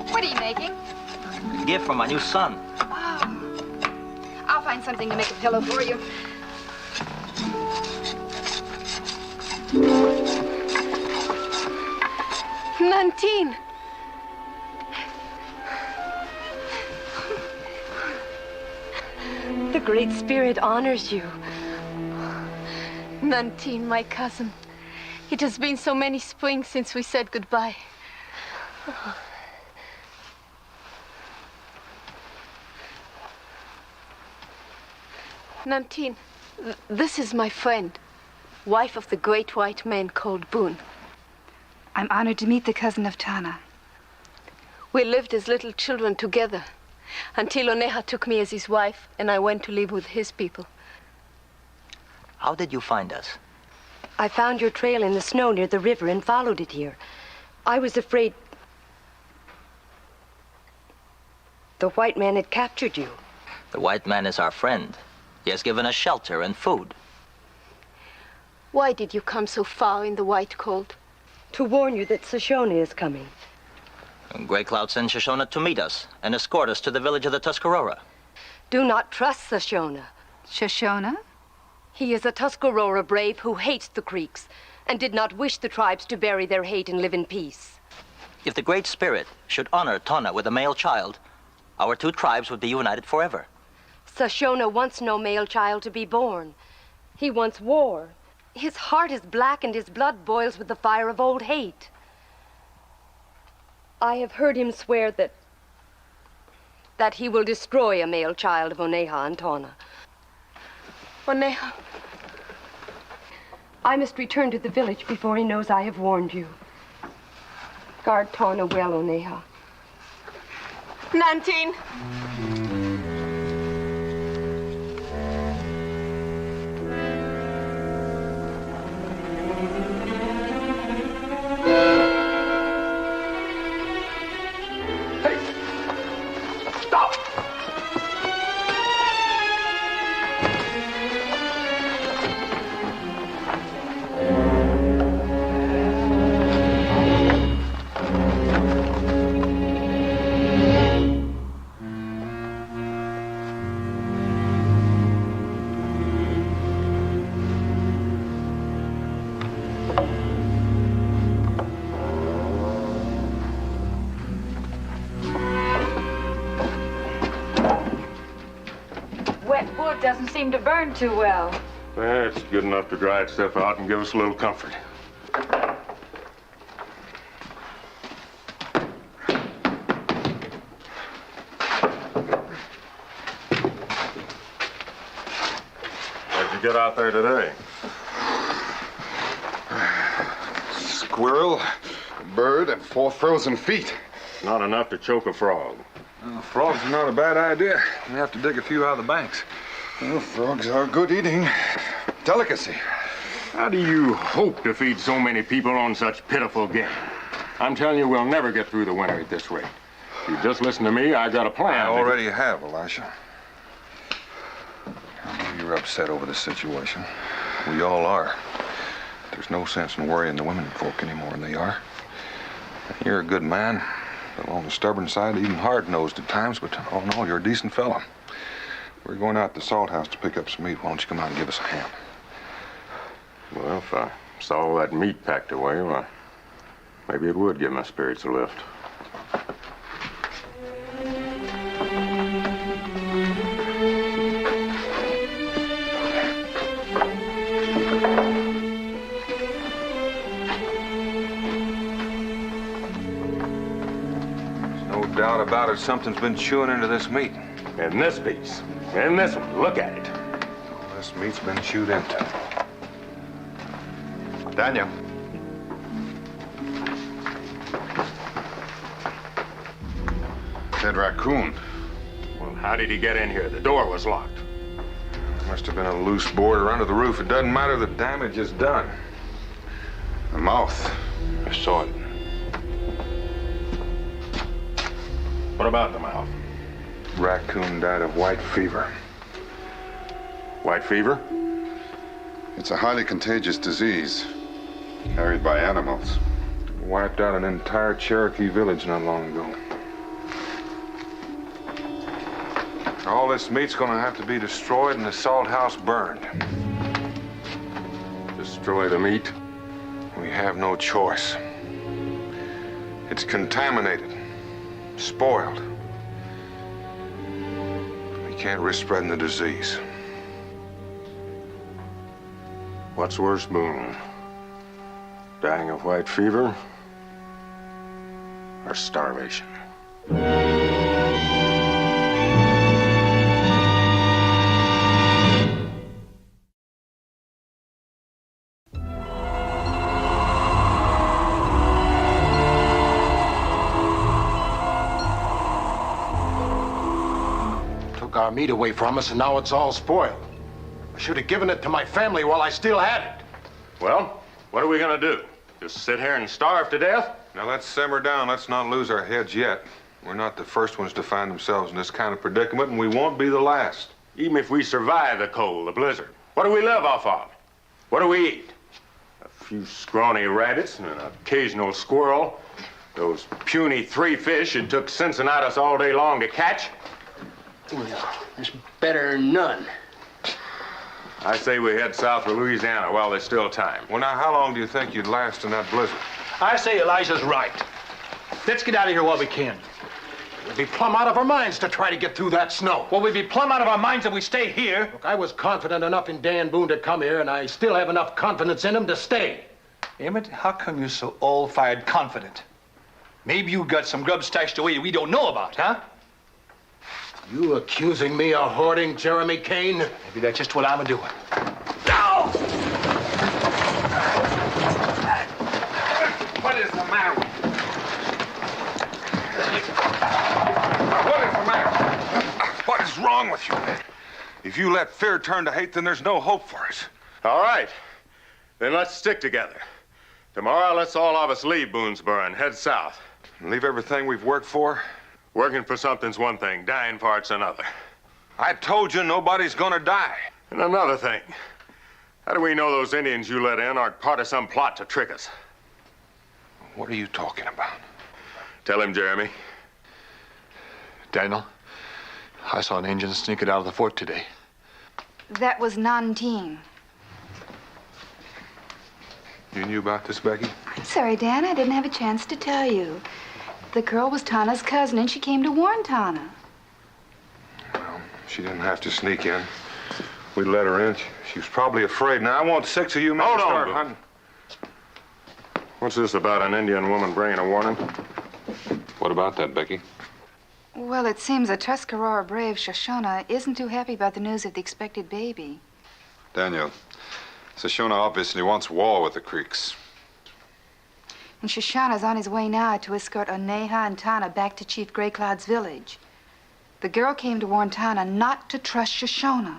What are you making? A gift from my new son. I'll find something to make a pillow for you. Nantine! The Great Spirit honors you. Nantine, my cousin. It has been so many springs since we said goodbye. Nantine, this is my friend, wife of the great white man called Boone. I'm honored to meet the cousin of Tana. We lived as little children together until Oneha took me as his wife and I went to live with his people. How did you find us? I found your trail in the snow near the river and followed it here. I was afraid the white man had captured you. The white man is our friend. He has given us shelter and food. Why did you come so far in the white cold? To warn you that Shoshone is coming. And Gray Cloud sends Shoshone to meet us and escort us to the village of the Tuscarora. Do not trust Shoshone. Shoshone? He is a Tuscarora brave who hates the Creeks and did not wish the tribes to bury their hate and live in peace. If the Great Spirit should honor Tana with a male child, our two tribes would be united forever. Shoshone wants no male child to be born. He wants war. His heart is black and his blood boils with the fire of old hate. I have heard him swear that he will destroy a male child of Oneha and Tana. Oneha. I must return to the village before he knows I have warned you. Guard Tana well, Oneha. Nantine! Wet wood doesn't seem to burn too well. It's good enough to dry itself out and give us a little comfort. How'd you get out there today? Squirrel, a bird, and 4 frozen feet. Not enough to choke a frog. Well, frogs are not a bad idea. We have to dig a few out of the banks. Well, frogs are good eating. Delicacy. How do you hope to feed so many people on such pitiful game? I'm telling you, we'll never get through the winter at this rate. If you just listen to me, I got a plan. I already have, Elisha. I know you're upset over the situation. We all are. There's no sense in worrying the women folk any more than they are. You're a good man, but on the stubborn side, even hard-nosed at times, but all in all, you're a decent fellow. We're going out to the salt house to pick up some meat. Why don't you come out and give us a hand? Well, if I saw all that meat packed away, well, maybe it would give my spirits a lift. There's no doubt about it. Something's been chewing into this meat. And this piece. And this one. Look at it. Well, this meat's been chewed into. Daniel. Dead raccoon. Well, how did he get in here? The door was locked. Must have been a loose board under the roof. It doesn't matter. The damage is done. The mouth. I saw it. What about the mouth? Raccoon died of white fever. White fever? It's a highly contagious disease. Carried by animals. Wiped out an entire Cherokee village not long ago. All this meat's gonna have to be destroyed and the salt house burned. Destroy the meat? We have no choice. It's contaminated, spoiled. We can't risk spreading the disease. What's worse, Boone? Dying of white fever or starvation? Took our meat away from us, and now it's all spoiled. I should have given it to my family while I still had it. Well, what are we gonna do? Just sit here and starve to death? Now let's simmer down. Let's not lose our heads yet. We're not the first ones to find themselves in this kind of predicament, and we won't be the last. Even if we survive the cold, the blizzard, what do we live off of? What do we eat? A few scrawny rabbits and an occasional squirrel. Those puny 3 fish it took Cincinnatus all day long to catch. Well, it's better than none. I say we head south for Louisiana while there's still time. Well, now, how long do you think you'd last in that blizzard? I say Elijah's right. Let's get out of here while we can. We'd be plumb out of our minds to try to get through that snow. Well, we'd be plumb out of our minds if we stay here. Look, I was confident enough in Dan Boone to come here, and I still have enough confidence in him to stay. Emmett, how come you're so all-fired confident? Maybe you got some grub stashed away we don't know about, huh? You accusing me of hoarding, Jeremy Kane? Maybe that's just what I'm doing. What is the matter? What is the matter? What is wrong with you? If you let fear turn to hate, then there's no hope for us. All right. Then let's stick together. Tomorrow, let's all of us leave Boonesboro and head south. And leave everything we've worked for? Working for something's one thing, dying for it's another. I told you nobody's gonna die. And another thing. How do we know those Indians you let in aren't part of some plot to trick us? What are you talking about? Tell him, Jeremy. Daniel, I saw an Indian sneaking out of the fort today. That was Nantine. You knew about this, Becky? I'm sorry, Dan. I didn't have a chance to tell you. The girl was Tana's cousin, and she came to warn Tana. Well, she didn't have to sneak in. We let her in. She was probably afraid. Now, I want 6 of you men to start hunting. What's this about an Indian woman bringing a warning? What about that, Becky? Well, it seems the Tuscarora brave Shoshone isn't too happy about the news of the expected baby. Daniel, Shoshone obviously wants war with the Creeks. And Shoshone's on his way now to escort Oneha and Tana back to Chief Grey Cloud's village. The girl came to warn Tana not to trust Shoshona.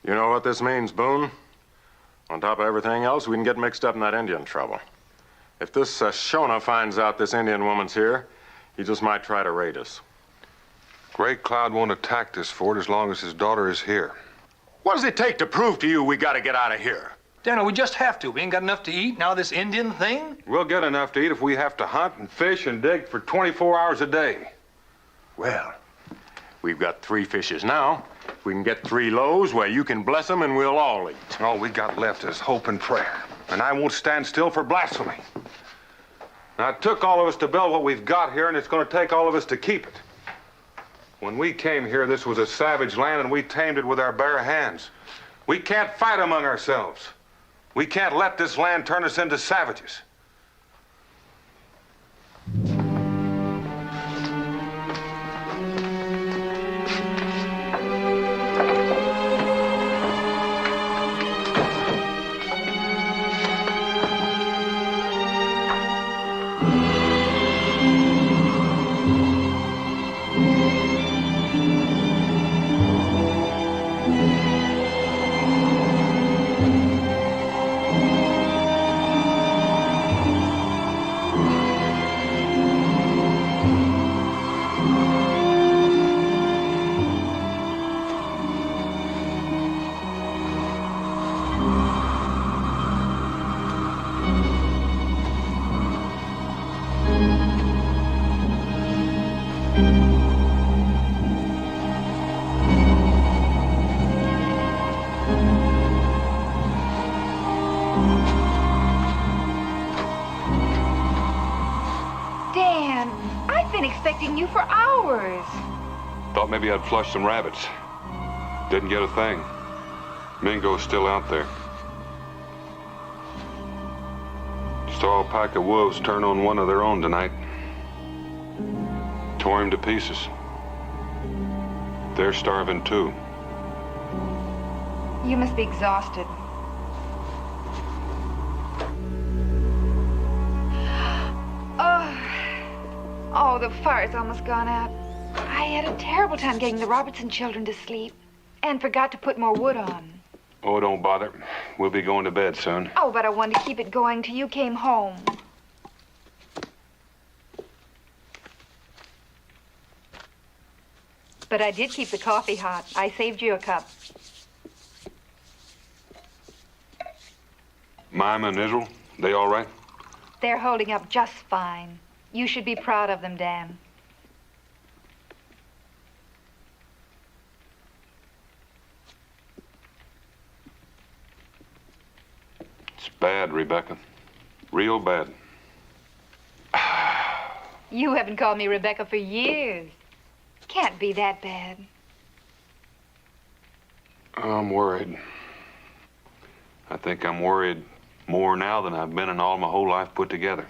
You know what this means, Boone? On top of everything else, we can get mixed up in that Indian trouble. If this Shoshona finds out this Indian woman's here, he just might try to raid us. Great Cloud won't attack this fort as long as his daughter is here. What does it take to prove to you we gotta get out of here? Daniel, we just have to. We ain't got enough to eat. Now this Indian thing? We'll get enough to eat if we have to hunt and fish and dig for 24 hours a day. Well, we've got 3 fishes now. We can get 3 loaves where you can bless them and we'll all eat. All we got left is hope and prayer. And I won't stand still for blasphemy. Now, it took all of us to build what we've got here, and it's going to take all of us to keep it. When we came here, this was a savage land, and we tamed it with our bare hands. We can't fight among ourselves. We can't let this land turn us into savages. Dan, I've been expecting you for hours. Thought maybe I'd flush some rabbits. Didn't get a thing. Mingo's still out there. Saw a pack of wolves turn on one of their own tonight. Tore him to pieces. They're starving too. You must be exhausted. Oh, the fire's almost gone out. I had a terrible time getting the Robertson children to sleep and forgot to put more wood on. Oh, don't bother. We'll be going to bed soon. Oh, but I wanted to keep it going till you came home. But I did keep the coffee hot. I saved you a cup. Mima and Israel, they all right? They're holding up just fine. You should be proud of them, Dan. It's bad, Rebecca. Real bad. You haven't called me Rebecca for years. Can't be that bad. I'm worried. I think I'm worried more now than I've been in all my whole life put together.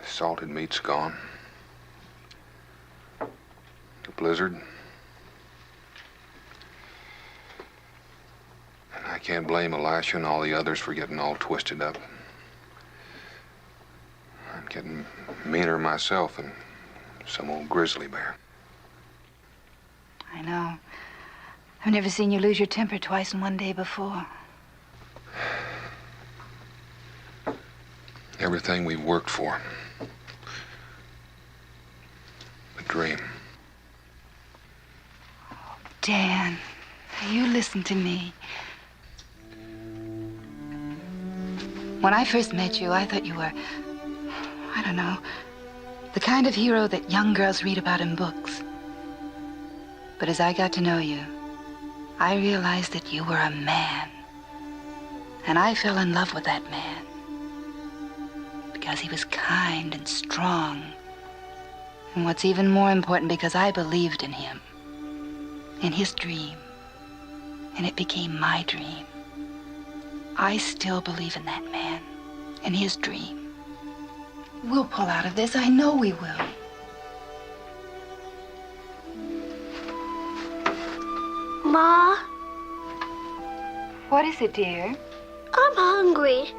Salted meat's gone. The blizzard. And I can't blame Elisha and all the others for getting all twisted up. I'm getting meaner myself than some old grizzly bear. I know. I've never seen you lose your temper twice in one day before. Everything we've worked for. A dream. Dan, you listen to me. When I first met you, I thought you were, I don't know, the kind of hero that young girls read about in books. But as I got to know you, I realized that you were a man. And I fell in love with that man. Because he was kind and strong. And what's even more important, because I believed in him. In his dream. And it became my dream. I still believe in that man. In his dream. We'll pull out of this. I know we will. Ma? What is it, dear? I'm hungry.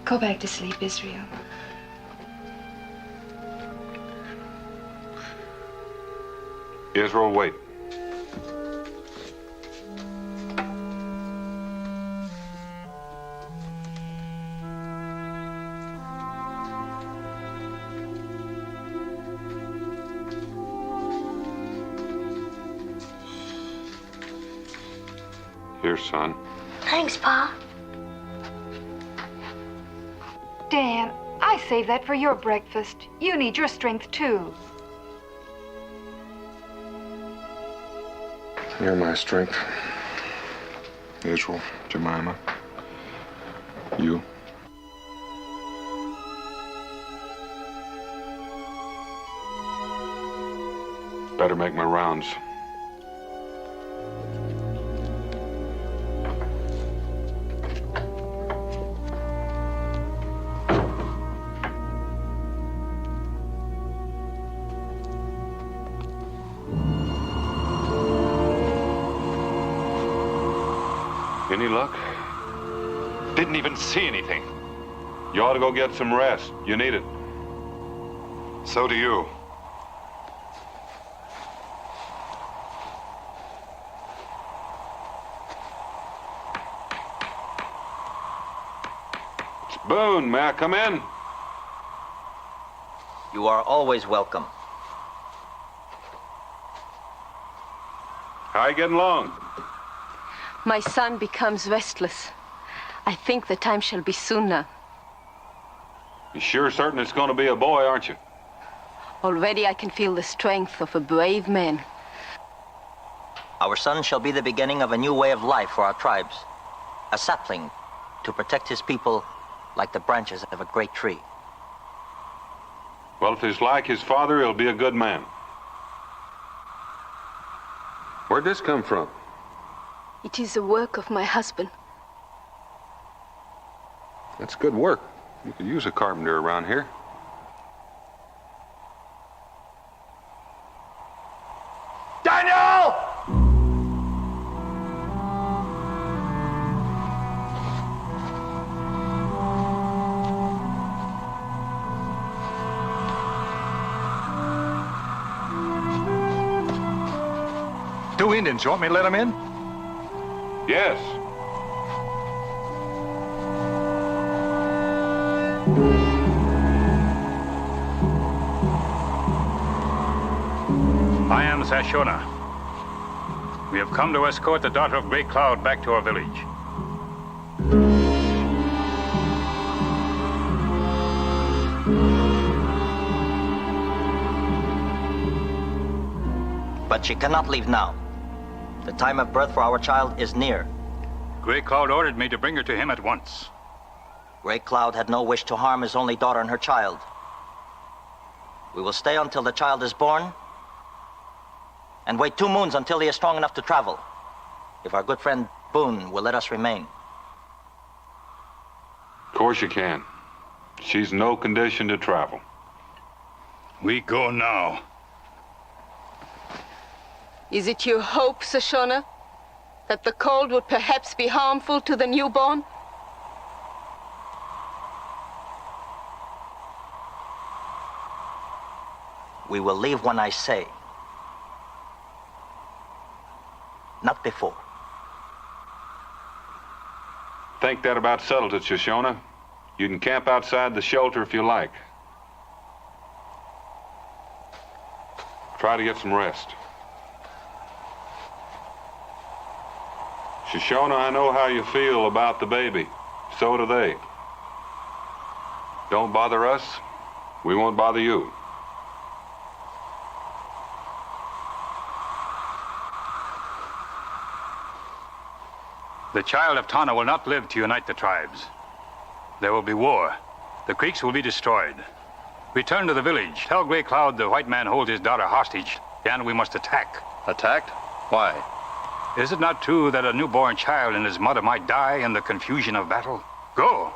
Go back to sleep, Israel. Israel, wait. Here, son. Thanks, Pa. Dan, I saved that for your breakfast. You need your strength, too. You're my strength. Israel, Jemima. You. Better make my rounds. Any luck? Didn't even see anything. You ought to go get some rest. You need it. So do you. It's Boone. May I come in? You are always welcome. How you getting along? My son becomes restless. I think the time shall be soon now. You're sure certain it's going to be a boy, aren't you? Already I can feel the strength of a brave man. Our son shall be the beginning of a new way of life for our tribes. A sapling to protect his people like the branches of a great tree. Well, if he's like his father, he'll be a good man. Where'd this come from? It is the work of my husband. That's good work. You could use a carpenter around here. Daniel! Two Indians. You want me to let them in? Yes. I am Sashona. We have come to escort the daughter of Great Cloud back to our village. But she cannot leave now. The time of birth for our child is near. Great Cloud ordered me to bring her to him at once. Great Cloud had no wish to harm his only daughter and her child. We will stay until the child is born and wait 2 moons until he is strong enough to travel. If our good friend Boone will let us remain. Of course you can. She's in no condition to travel. We go now. Is it your hope, Sashona, that the cold would perhaps be harmful to the newborn? We will leave when I say. Not before. Think that about settles it, Shoshona. You can camp outside the shelter if you like. Try to get some rest. Shoshona, I know how you feel about the baby. So do they. Don't bother us. We won't bother you. The child of Tana will not live to unite the tribes. There will be war. The creeks will be destroyed. Return to the village. Tell Grey Cloud the white man holds his daughter hostage, and we must attack. Attacked? Why? Is it not true that a newborn child and his mother might die in the confusion of battle? Go!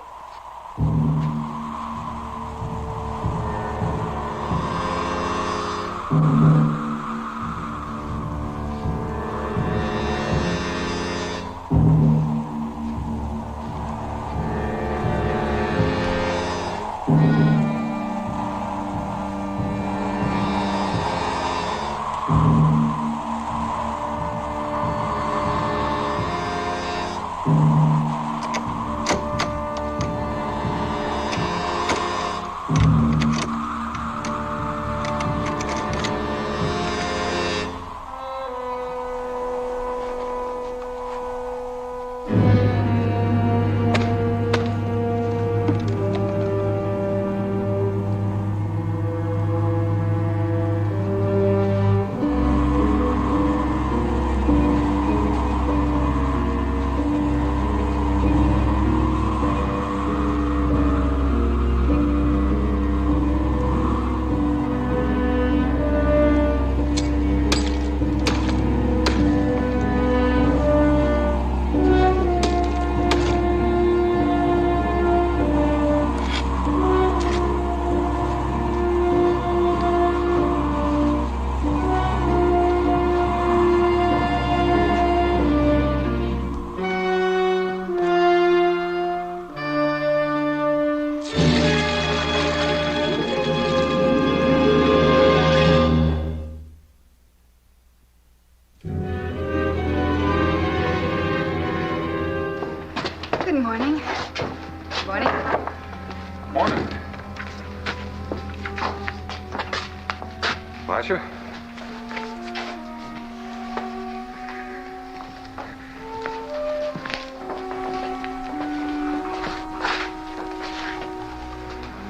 Flasher?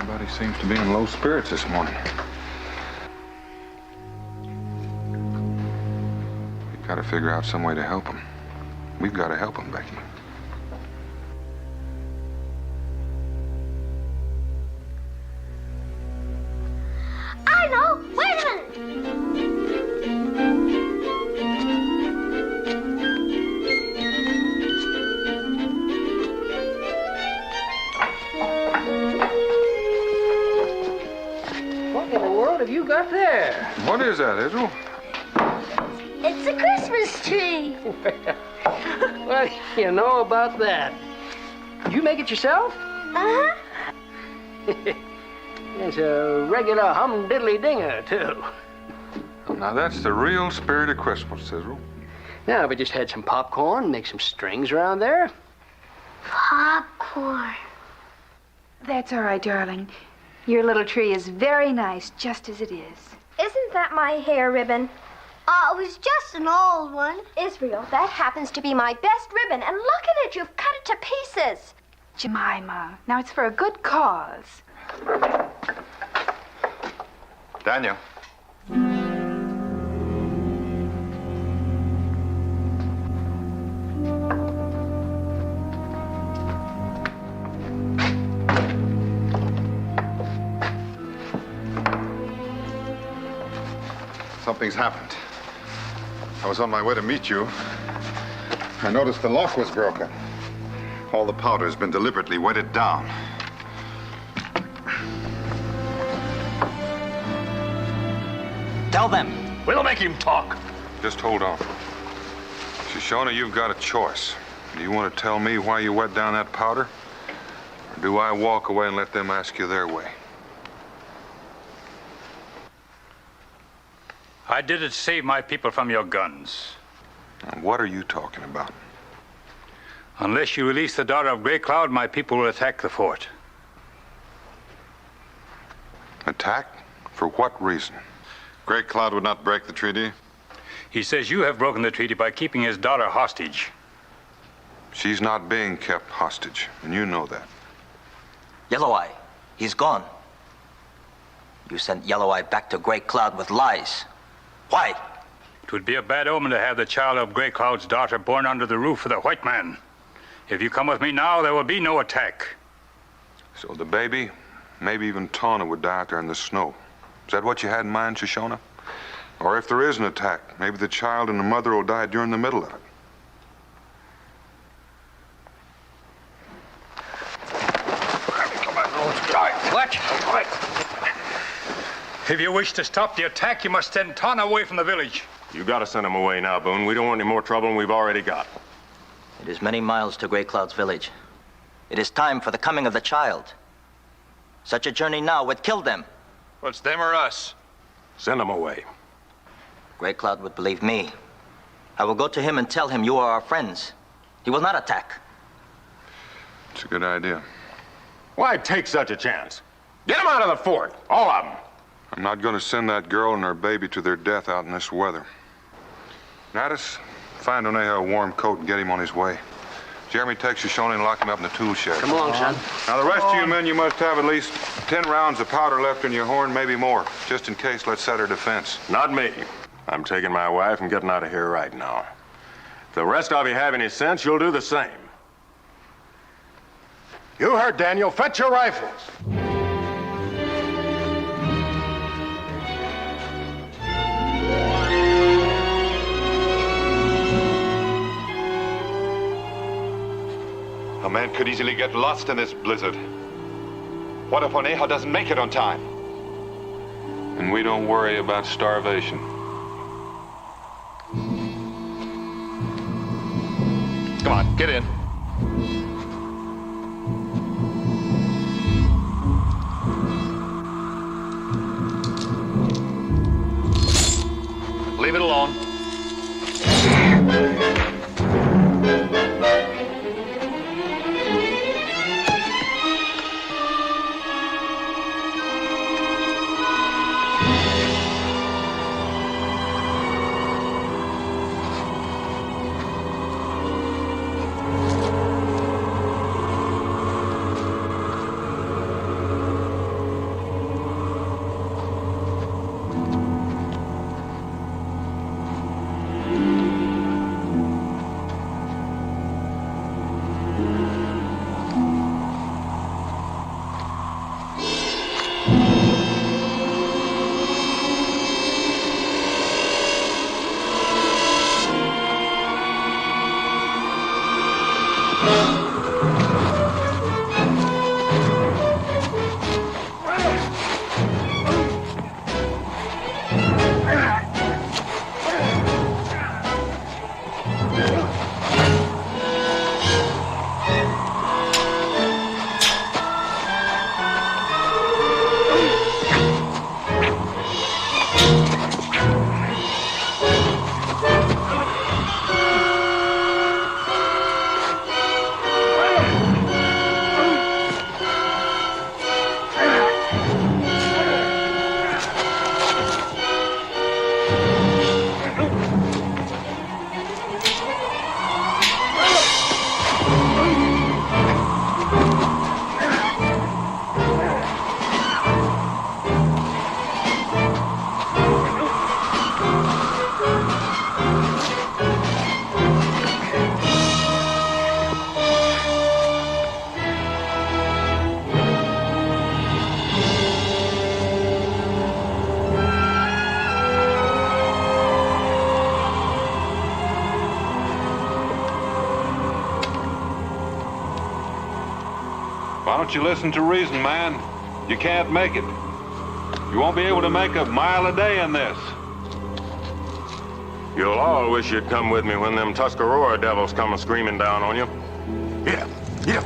Everybody seems to be in low spirits this morning. We've got to figure out some way to help them. We've got to help them, Becky. I know. Wait a minute. What in the world have you got there? What is that, Israel? It's a Christmas tree. What do you know about that? Did you make it yourself? Uh-huh. It's a regular humdiddly-dinger, too. Now, that's the real spirit of Christmas, Israel. Now, we just had some popcorn, make some strings around there. Popcorn. That's all right, darling. Your little tree is very nice, just as it is. Isn't that my hair ribbon? It was just an old one. Israel, that happens to be my best ribbon, and look at it, you've cut it to pieces. Jemima, now it's for a good cause. Daniel. Something's happened. I was on my way to meet you. I noticed the lock was broken. All the powder has been deliberately wetted down. Tell them. We'll make him talk. Just hold on. Shoshona, you've got a choice. Do you want to tell me why you wet down that powder? Or do I walk away and let them ask you their way? I did it to save my people from your guns. And what are you talking about? Unless you release the daughter of Grey Cloud, my people will attack the fort. Attack? For what reason? Grey Cloud would not break the treaty. He says you have broken the treaty by keeping his daughter hostage. She's not being kept hostage, and you know that. Yellow Eye, he's gone. You sent Yellow Eye back to Grey Cloud with lies. Why? It would be a bad omen to have the child of Grey Cloud's daughter born under the roof of the white man. If you come with me now, there will be no attack. So the baby, maybe even Tawna, would die out there in the snow. Is that what you had in mind, Shoshona? Or if there is an attack, maybe the child and the mother will die during the middle of it. What? If you wish to stop the attack, you must send Tawna away from the village. You gotta send him away now, Boone. We don't want any more trouble than we've already got. It is many miles to Grey Cloud's village. It is time for the coming of the child. Such a journey now would kill them. Well, it's them or us. Send him away. Grey Cloud would believe me. I will go to him and tell him you are our friends. He will not attack. It's a good idea. Why take such a chance? Get them out of the fort, all of them. I'm not going to send that girl and her baby to their death out in this weather. Natus, find Oneha a warm coat and get him on his way. Jeremy, take Shoshone and lock him up in the tool shed. Come along, son. Now, the rest of you men, you must have at least 10 rounds of powder left in your horn, maybe more. Just in case, let's set our defense. Not me. I'm taking my wife and getting out of here right now. If the rest of you have any sense, you'll do the same. You heard, Daniel. Fetch your rifles. A man could easily get lost in this blizzard. What if Oneha doesn't make it on time? And we don't worry about starvation. Come on, get in. Leave it alone. Don't you listen to reason, man. You can't make it. You won't be able to make a mile a day in this. You'll all wish you'd come with me when them Tuscarora devils come screaming down on you. Yeah, yeah.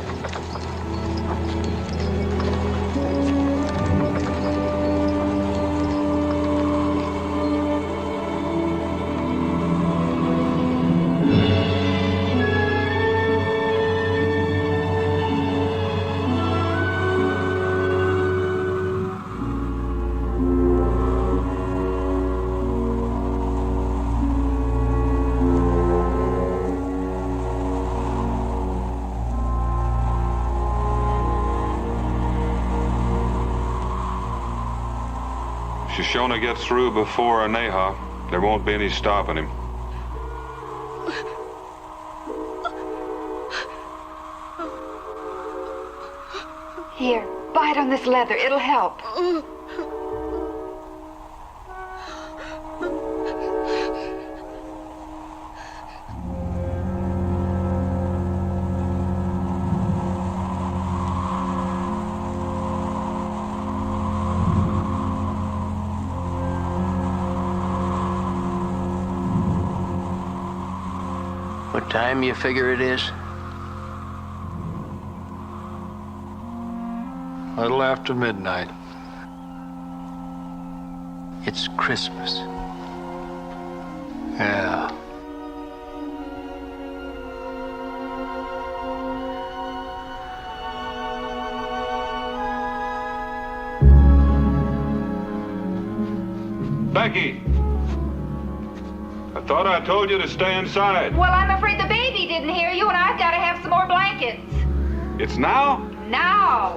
Shoshone gets through before Oneha, there won't be any stopping him. Here, bite on this leather. It'll help. What time you figure it is? A little after midnight. It's Christmas. Yeah. Becky! I thought I told you to stay inside. Well, I'm afraid the baby didn't hear you, and I've got to have some more blankets. It's now? Now.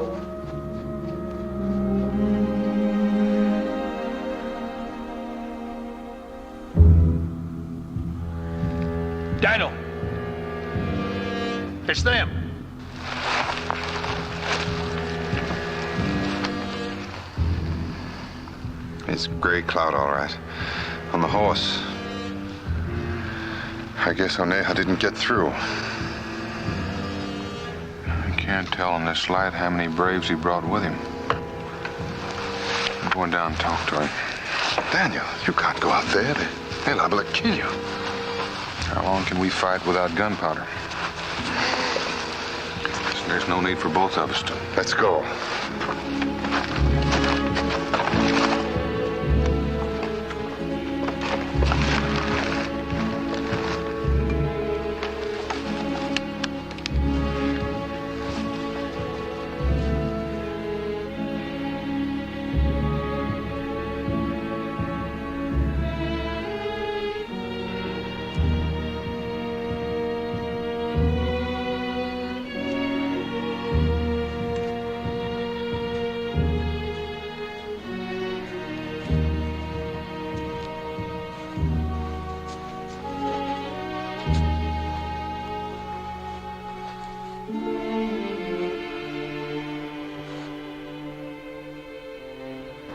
Daniel. It's them. It's Gray Cloud, all right. On the horse. I guess Oneha didn't get through. I can't tell on this light how many braves he brought with him. I'm going down and talk to him. Daniel, you can't go out there. They're liable to kill you. How long can we fight without gunpowder? There's no need for both of us to. Let's go.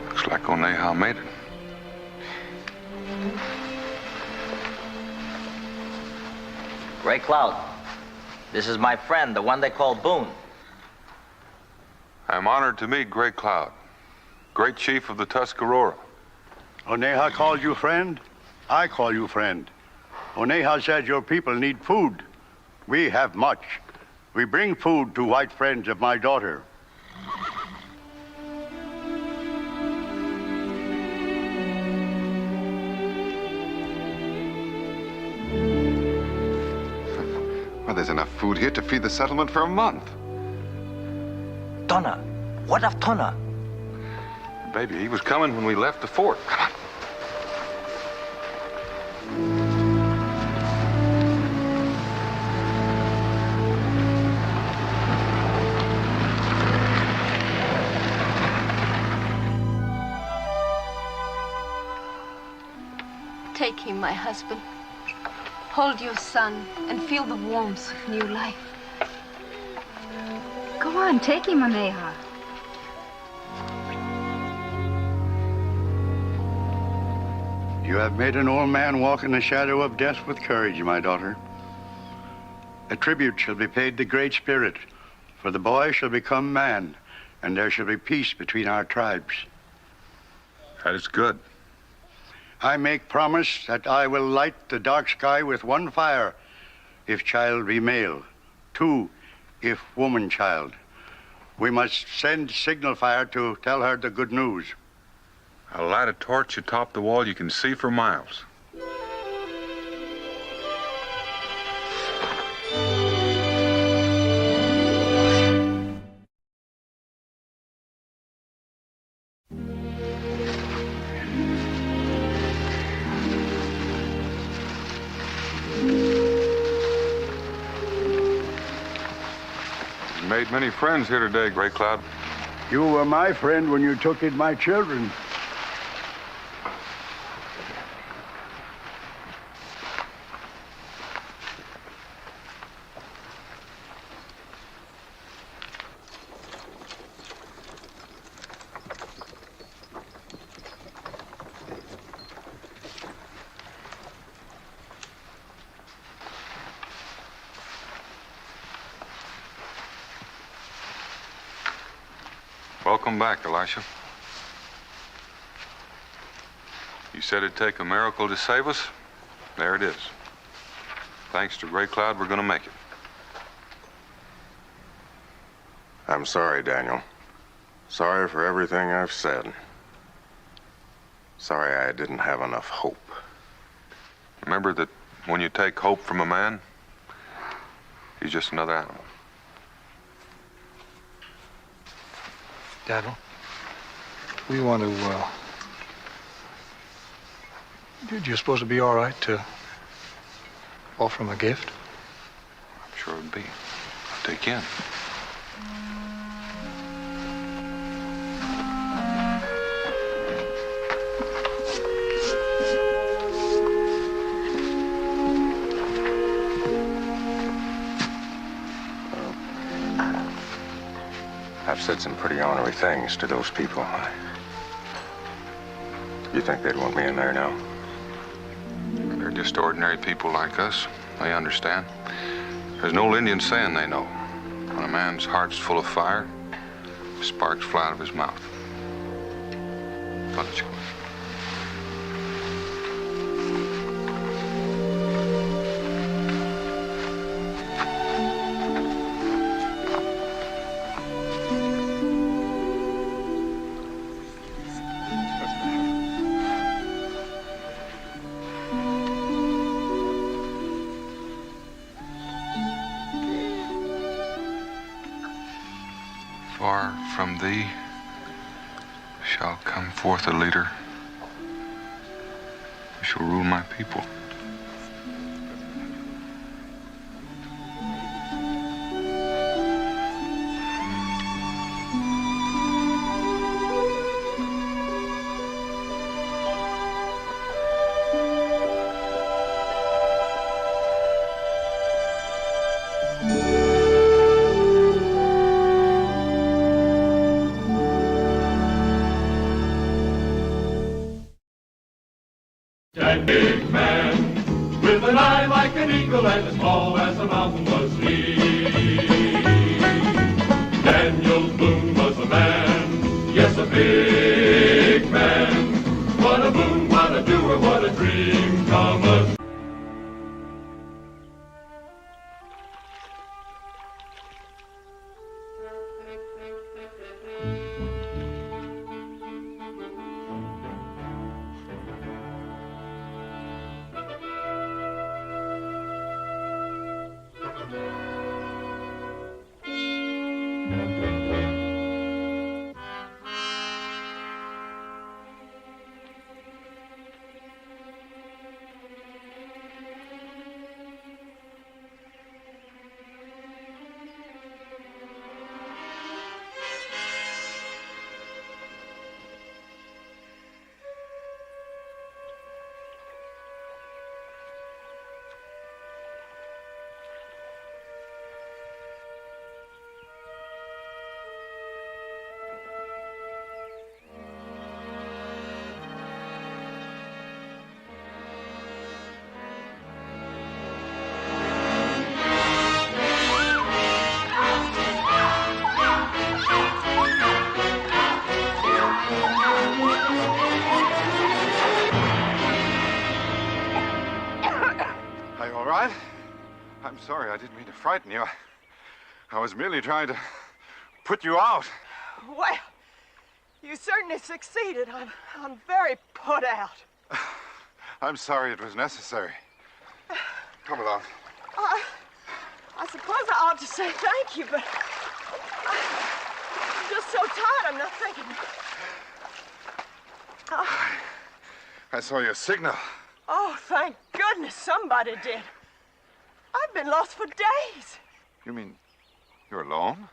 Looks like Oneha made it. Gray Cloud, this is my friend, the one they call Boone. I'm honored to meet Gray Cloud, great chief of the Tuscarora. Oneha called you friend? I call you friend. Oneha said your people need food. We have much. We bring food to white friends of my daughter. Well, there's enough food here to feed the settlement for a month. Tona. What of Tona? Baby, he was coming when we left the fort. Come on. Take him, my husband. Hold your son and feel the warmth of new life. Go on, take him, Oneha. You have made an old man walk in the shadow of death with courage, my daughter. A tribute shall be paid the Great Spirit For the boy shall become man, and there shall be peace between our tribes. That is good. I make promise that I will light the dark sky with one fire, if child be male, 2, if woman child. We must send signal fire to tell her the good news. I'll light a torch atop the wall you can see for miles. You made many friends here today, Gray Cloud. You were my friend when you took in my children. Welcome back, Elisha. You said it'd take a miracle to save us. There it is. Thanks to Gray Cloud, we're gonna make it. I'm sorry, Daniel. Sorry for everything I've said. Sorry I didn't have enough hope. Remember that when you take hope from a man, he's just another animal. Daniel, we want to, do you suppose it'd be all right to offer him a gift? I'm sure it'd be. Take in. I've said some pretty ornery things to those people. You think they'd want me in there now? They're just ordinary people like us. They understand. There's an old Indian saying they know. When a man's heart's full of fire, sparks fly out of his mouth. But it's good. Far from thee shall come forth a leader who shall rule my people. That big man, with an eye like an eagle and as tall as a mountain was he. Daniel Boone was a man, yes, a big man. What a boon, what a doer, what a dream cometh. sorry. I didn't mean to frighten you. I was merely trying to put you out. Well, you certainly succeeded. I'm very put out. I'm sorry it was necessary. Come along. I suppose I ought to say thank you, but I'm just so tired I'm not thinking. I saw your signal. Oh, thank goodness somebody did. I've been lost for days. You mean you're alone?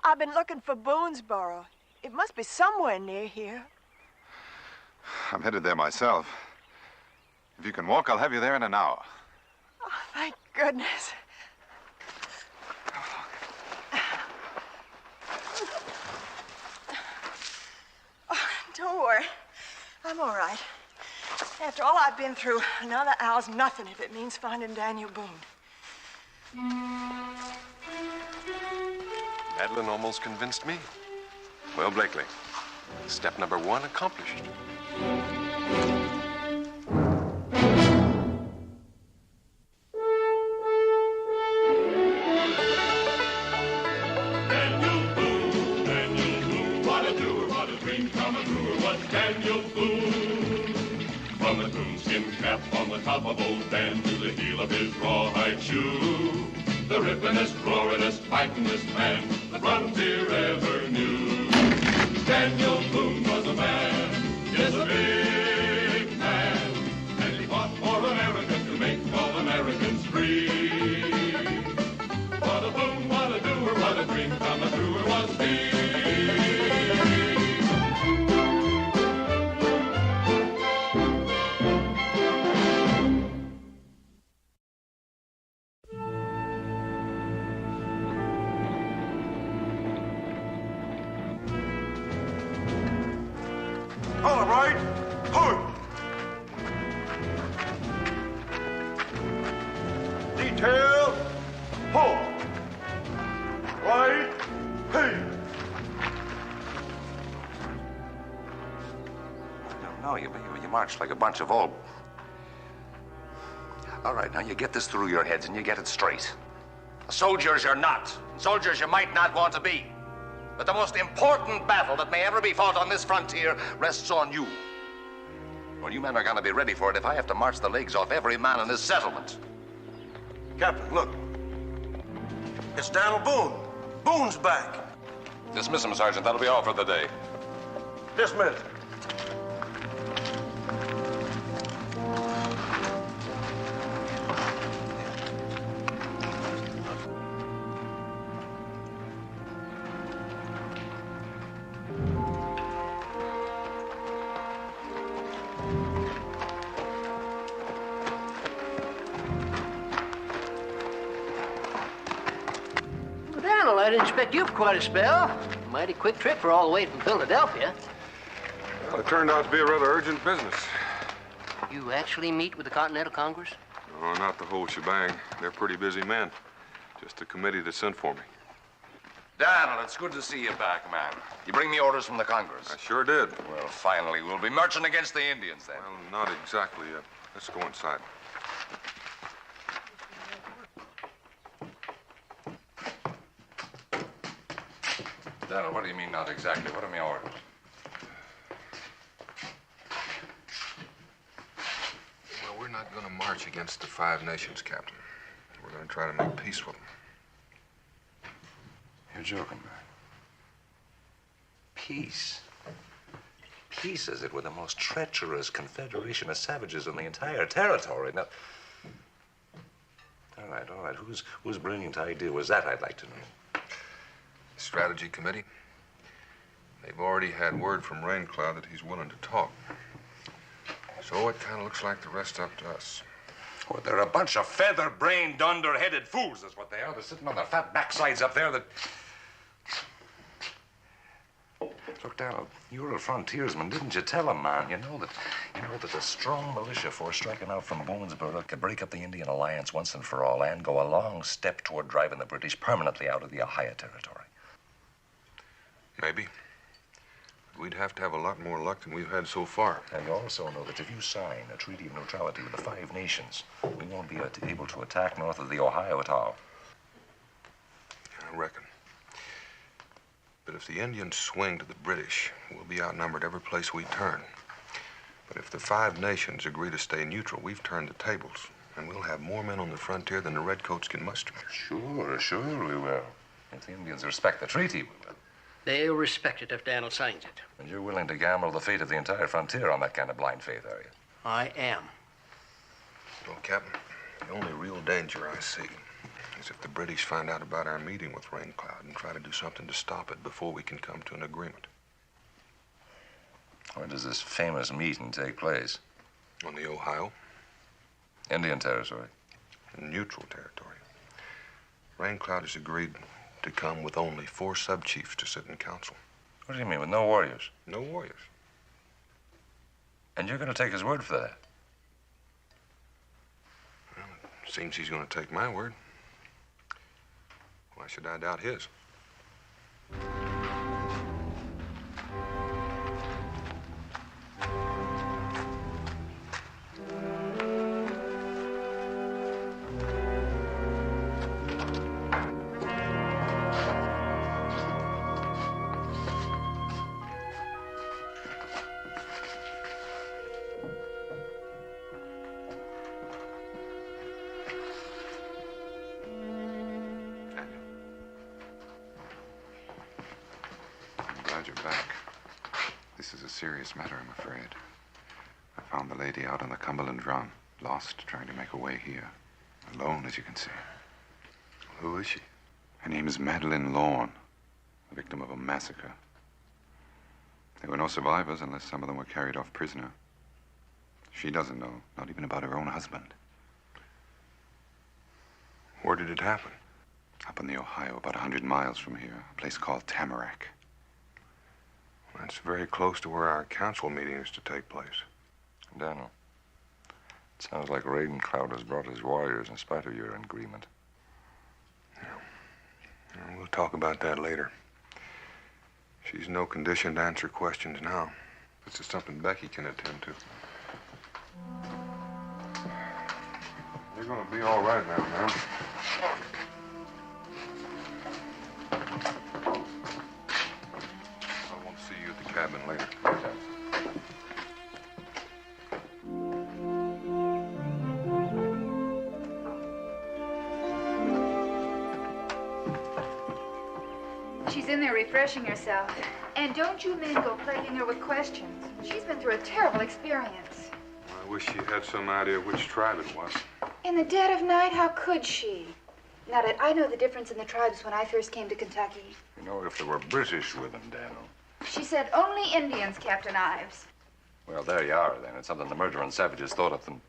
I've been looking for Boonesboro. It must be somewhere near here. I'm headed there myself. If you can walk, I'll have you there in an hour. Oh, thank goodness. Oh, don't worry. I'm all right. After all I've been through, another hour's nothing if it means finding Daniel Boone. Madeline almost convinced me. Well, Blakely, step number 1 accomplished. Daniel Boone, what a doer, what a dream come true, what Daniel Boone. From the coonskin cap on the top of old Dan to the heel of his rawhide shoe, the rippin'est, roarin'est, fightin'est man the frontier ever knew. Daniel Boone was a man, yes, a big man, and he fought for America to make all Americans free. What a Boone, what a doer, what a dream come true was he. All right. Hold. Detail. Hold. Right. Hey. No, you march like a bunch of old... All right, now you get this through your heads and you get it straight. Soldiers you're not. Soldiers you might not want to be. But the most important battle that may ever be fought on this frontier rests on you. Well, you men are gonna be ready for it if I have to march the legs off every man in this settlement. Captain, look. It's Daniel Boone. Boone's back. Dismiss him, Sergeant. That'll be all for the day. Dismiss. Daniel, I didn't expect you for quite a spell. Mighty quick trip for all the way from Philadelphia. Well, it turned out to be a rather urgent business. You actually meet with the Continental Congress? Oh, not the whole shebang. They're pretty busy men. Just the committee that sent for me. Daniel, it's good to see you back, man. You bring me orders from the Congress. I sure did. Well, finally, we'll be marching against the Indians then. Well, not exactly yet. Let's go inside. Daniel, what do you mean, not exactly? What are my orders? Well, we're not going to march against the Five Nations, Captain. We're going to try to make peace with them. You're joking, man. Peace. Peace, is it, with the most treacherous confederation of savages in the entire territory? Now, all right. Whose brilliant idea was that, I'd like to know? Strategy Committee. They've already had word from Raincloud that he's willing to talk. So it kind of looks like the rest up to us. Well, they're a bunch of feather-brained, under-headed fools, is what they are. They're sitting on their fat backsides up there that... Look, Daniel, you were a frontiersman. Didn't you tell him, man? You know that a strong militia force striking out from Boonesboro could break up the Indian alliance once and for all and go a long step toward driving the British permanently out of the Ohio territory. Maybe. we'd have to have a lot more luck than we've had so far. And you also know that if you sign a treaty of neutrality with the 5 nations, we won't be able to attack north of the Ohio at all. I reckon. But if the Indians swing to the British, we'll be outnumbered every place we turn. But if the 5 nations agree to stay neutral, we've turned the tables. And we'll have more men on the frontier than the Redcoats can muster. Sure we will. If the Indians respect the treaty, we will. They'll respect it if Daniel signs it. And you're willing to gamble the fate of the entire frontier on that kind of blind faith, are you? I am. Well, Captain, the only real danger I see is if the British find out about our meeting with Raincloud and try to do something to stop it before we can come to an agreement. Where does this famous meeting take place? On the Ohio. Indian territory. Neutral territory. Raincloud has agreed to come with only 4 sub-chiefs to sit in council. What do you mean, with no warriors? No warriors. And you're going to take his word for that? Well, it seems he's going to take my word. Why should I doubt his? Serious matter, I'm afraid. I found the lady out on the Cumberland Run, lost, trying to make her way here. Alone, as you can see. Who is she? Her name is Madeline Lorne, the victim of a massacre. There were no survivors unless some of them were carried off prisoner. She doesn't know, not even about her own husband. Where did it happen? Up in the Ohio, about 100 miles from here, a place called Tamarack. That's very close to where our council meeting is to take place. Daniel, it sounds like Raincloud has brought his warriors in spite of your agreement. Yeah. We'll talk about that later. She's in no condition to answer questions now. This is something Becky can attend to. You're gonna be all right now, man. Cabin later. She's in there refreshing herself. And don't you men go plaguing her with questions. She's been through a terrible experience. I wish she had some idea which tribe it was. In the dead of night, how could she? Now that I know the difference in the tribes when I first came to Kentucky. You know, if there were British with them, Daniel. She said only Indians, Captain Ives. Well, there you are, then. It's something the murdering savages thought of them.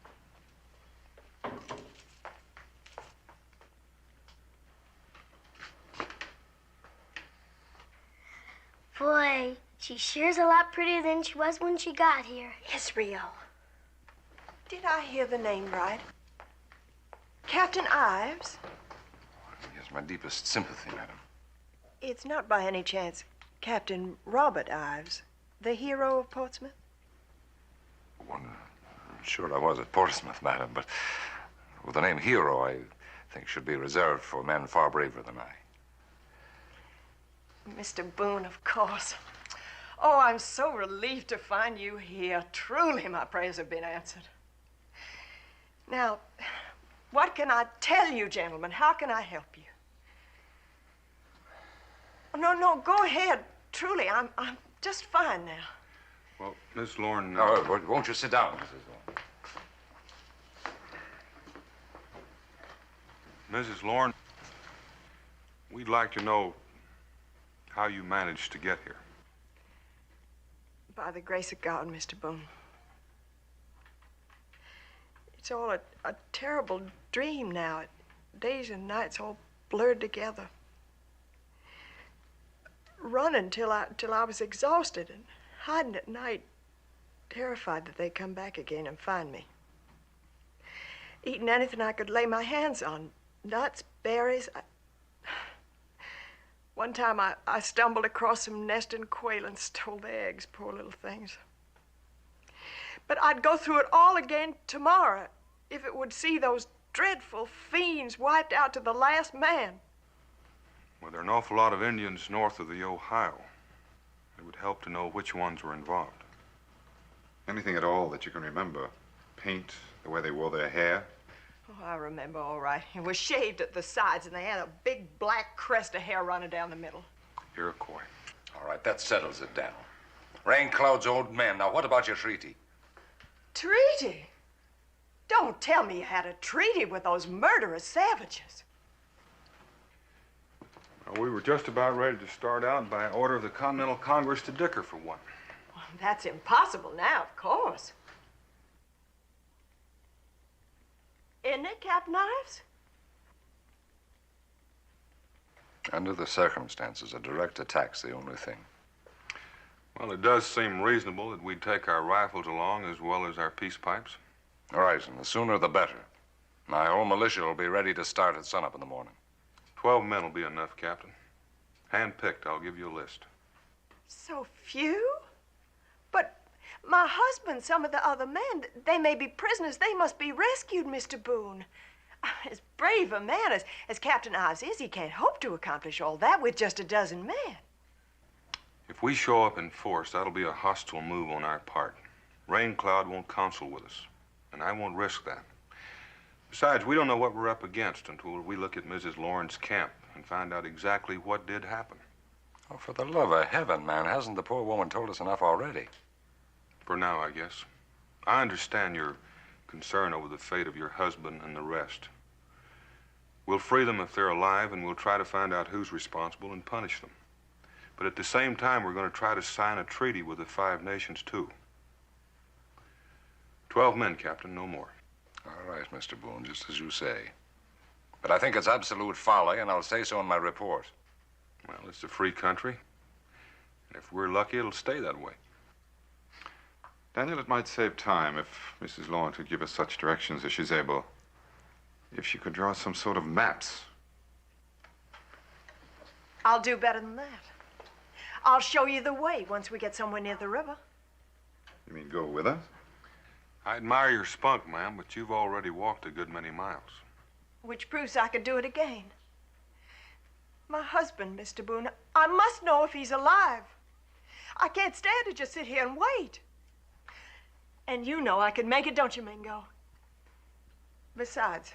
Boy, she sure's a lot prettier than she was when she got here. Israel. Did I hear the name right? Captain Ives? He has my deepest sympathy, madam. It's not by any chance Captain Robert Ives, the hero of Portsmouth? Well, sure I was at Portsmouth, madam, but with the name hero, I think should be reserved for men far braver than I. Mr. Boone, of course. Oh, I'm so relieved to find you here. Truly, my prayers have been answered. Now, what can I tell you, gentlemen? How can I help you? No, go ahead. Truly, I'm just fine now. Well, Miss Lorne... Oh, won't you sit down, Mrs. Lorne? Mrs. Lorne, we'd like to know how you managed to get here. By the grace of God, Mr. Boone. It's all a terrible dream now. Days and nights all blurred together. Running till I was exhausted and hiding at night, terrified that they'd come back again and find me. Eating anything I could lay my hands on. Nuts, berries. One time I stumbled across some nesting quail and stole their eggs, poor little things. But I'd go through it all again tomorrow if it would see those dreadful fiends wiped out to the last man. Well, there are an awful lot of Indians north of the Ohio. It would help to know which ones were involved. Anything at all that you can remember? Paint, the way they wore their hair? Oh, I remember all right. It was shaved at the sides, and they had a big black crest of hair running down the middle. Iroquois. All right, that settles it, Daniel. Rain Cloud's old men. Now, what about your treaty? Treaty? Don't tell me you had a treaty with those murderous savages. Well, we were just about ready to start out by order of the Continental Congress to dicker for one. Well, that's impossible now, of course. Isn't it, Captain Ives? Under the circumstances, a direct attack's the only thing. Well, it does seem reasonable that we'd take our rifles along as well as our peace pipes. All right, and the sooner the better. My whole militia will be ready to start at sunup in the morning. 12 men will be enough, Captain. Hand-picked, I'll give you a list. So few? But my husband, some of the other men, they may be prisoners. They must be rescued, Mr. Boone. As brave a man as Captain Ives is, he can't hope to accomplish all that with just a dozen men. If we show up in force, that'll be a hostile move on our part. Rain Cloud won't counsel with us, and I won't risk that. Besides, we don't know what we're up against until we look at Mrs. Lawrence's camp and find out exactly what did happen. Oh, for the love of heaven, man, hasn't the poor woman told us enough already? For now, I guess. I understand your concern over the fate of your husband and the rest. We'll free them if they're alive, and we'll try to find out who's responsible and punish them. But at the same time, we're going to try to sign a treaty with the Five Nations, too. 12 men, Captain, no more. All right, Mr. Boone, just as you say. But I think it's absolute folly, and I'll say so in my report. Well, it's a free country. And if we're lucky, it'll stay that way. Daniel, it might save time if Mrs. Lawrence would give us such directions as she's able. If she could draw some sort of maps. I'll do better than that. I'll show you the way once we get somewhere near the river. You mean go with us? I admire your spunk, ma'am, but you've already walked a good many miles. Which proves I could do it again. My husband, Mr. Boone, I must know if he's alive. I can't stand to just sit here and wait. And you know I can make it, don't you, Mingo? Besides,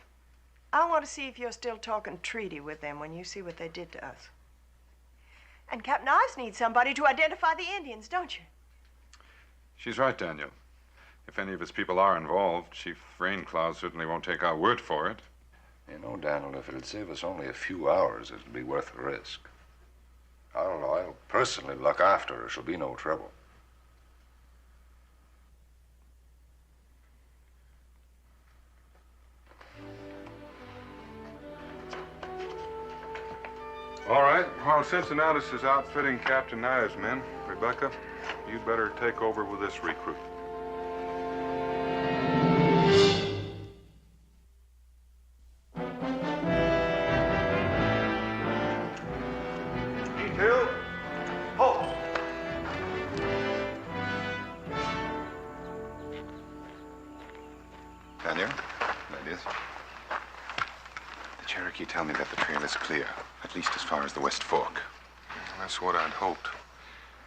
I want to see if you're still talking treaty with them when you see what they did to us. And Captain Ives needs somebody to identify the Indians, don't you? She's right, Daniel. If any of his people are involved, Chief Raincloud certainly won't take our word for it. You know, Daniel, if it'll save us only a few hours, it'll be worth the risk. I'll personally look after her. She'll be no trouble. All right. While Cincinnatus is outfitting Captain Ives' men, Rebecca, you'd better take over with this recruit. Detail, halt! Daniel, ladies. The Cherokee tell me that the trail is clear, at least as far as the West Fork. That's what I'd hoped.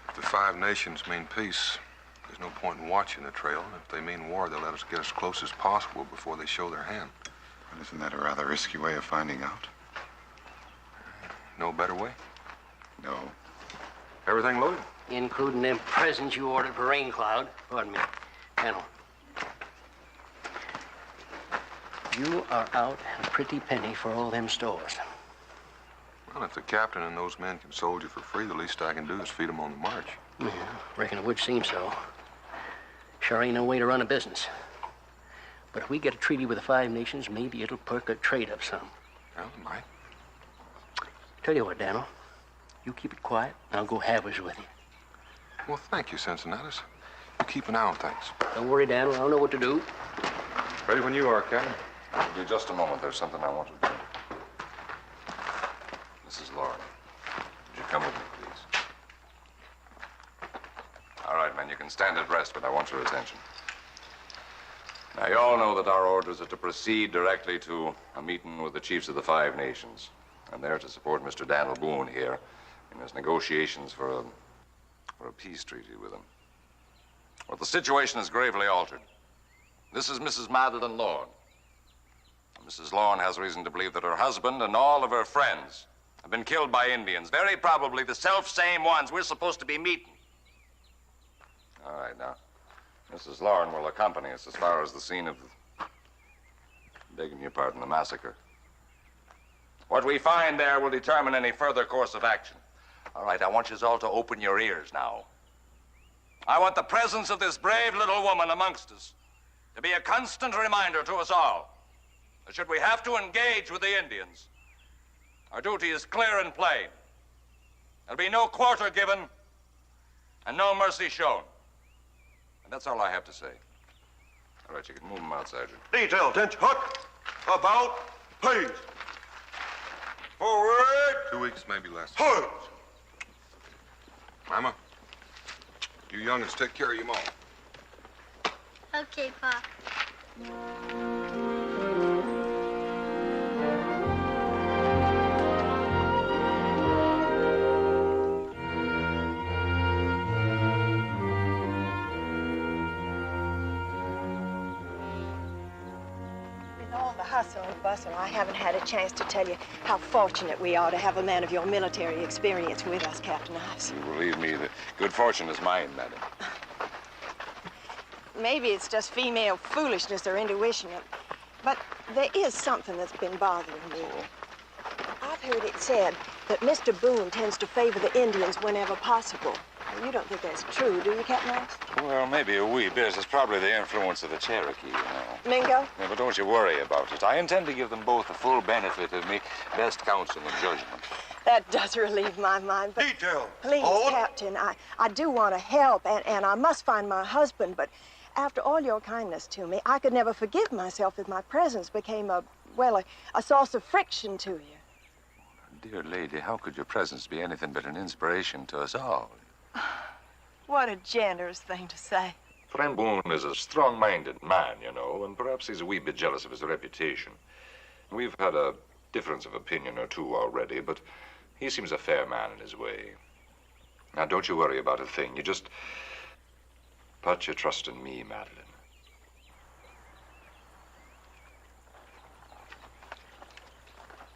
If the Five Nations mean peace, there's no point in watching the trail. If they mean war, they'll let us get as close as possible before they show their hand. Well, isn't that a rather risky way of finding out? No better way? No. Everything loaded? Including them presents you ordered for Rain Cloud. Pardon me. Colonel. You are out a pretty penny for all them stores. Well, if the captain and those men can soldier for free, the least I can do is feed them on the march. Yeah, reckon it would seem so. Sure ain't no way to run a business. But if we get a treaty with the Five Nations, maybe it'll perk a trade up some. Well, it might. Tell you what, Daniel. You keep it quiet, and I'll go halvers with you. Well, thank you, Cincinnatus. You keep an eye on things. Don't worry, Daniel. I'll know what to do. Ready when you are, Captain. It'll be just a moment. There's something I want to do. Mrs. Lauren, stand at rest, but I want your attention. Now, you all know that our orders are to proceed directly to a meeting with the chiefs of the Five Nations. And they're to support Mr. Daniel Boone here in his negotiations for a peace treaty with him. Well, the situation is gravely altered. This is Mrs. Madeline Lorne. Mrs. Lorne has reason to believe that her husband and all of her friends have been killed by Indians, very probably the self-same ones we're supposed to be meeting. All right, now, Mrs. Lorne will accompany us as far as the scene of begging your pardon, the massacre. What we find there will determine any further course of action. All right, I want you all to open your ears now. I want the presence of this brave little woman amongst us to be a constant reminder to us all that should we have to engage with the Indians, our duty is clear and plain. There'll be no quarter given and no mercy shown. And that's all I have to say. All right, you can move them out, Sergeant. Detail, attention, hook, about, please. Forward. 2 weeks, maybe less. Forward. Mama, you young'uns take care of your mom. Okay, Pop. Hustle and bustle, I haven't had a chance to tell you how fortunate we are to have a man of your military experience with us, Captain Ives. You believe me, the good fortune is mine, madam. Maybe it's just female foolishness or intuition, but there is something that's been bothering me. I've heard it said that Mr. Boone tends to favor the Indians whenever possible. Well, you don't think that's true, do you, Captain Ives? Well, maybe a wee bit. It's probably the influence of the Cherokee, you know. Mingo? Yeah, but don't you worry about it. I intend to give them both the full benefit of me best counsel and judgment. That does relieve my mind, but... Detail. Please, Captain, I do want to help, and I must find my husband, but after all your kindness to me, I could never forgive myself if my presence became a source of friction to you. Dear lady, how could your presence be anything but an inspiration to us all? What a generous thing to say. Friend Boone is a strong-minded man, you know, and perhaps he's a wee bit jealous of his reputation. We've had a difference of opinion or two already, but he seems a fair man in his way. Now, don't you worry about a thing. You just put your trust in me, Madeline.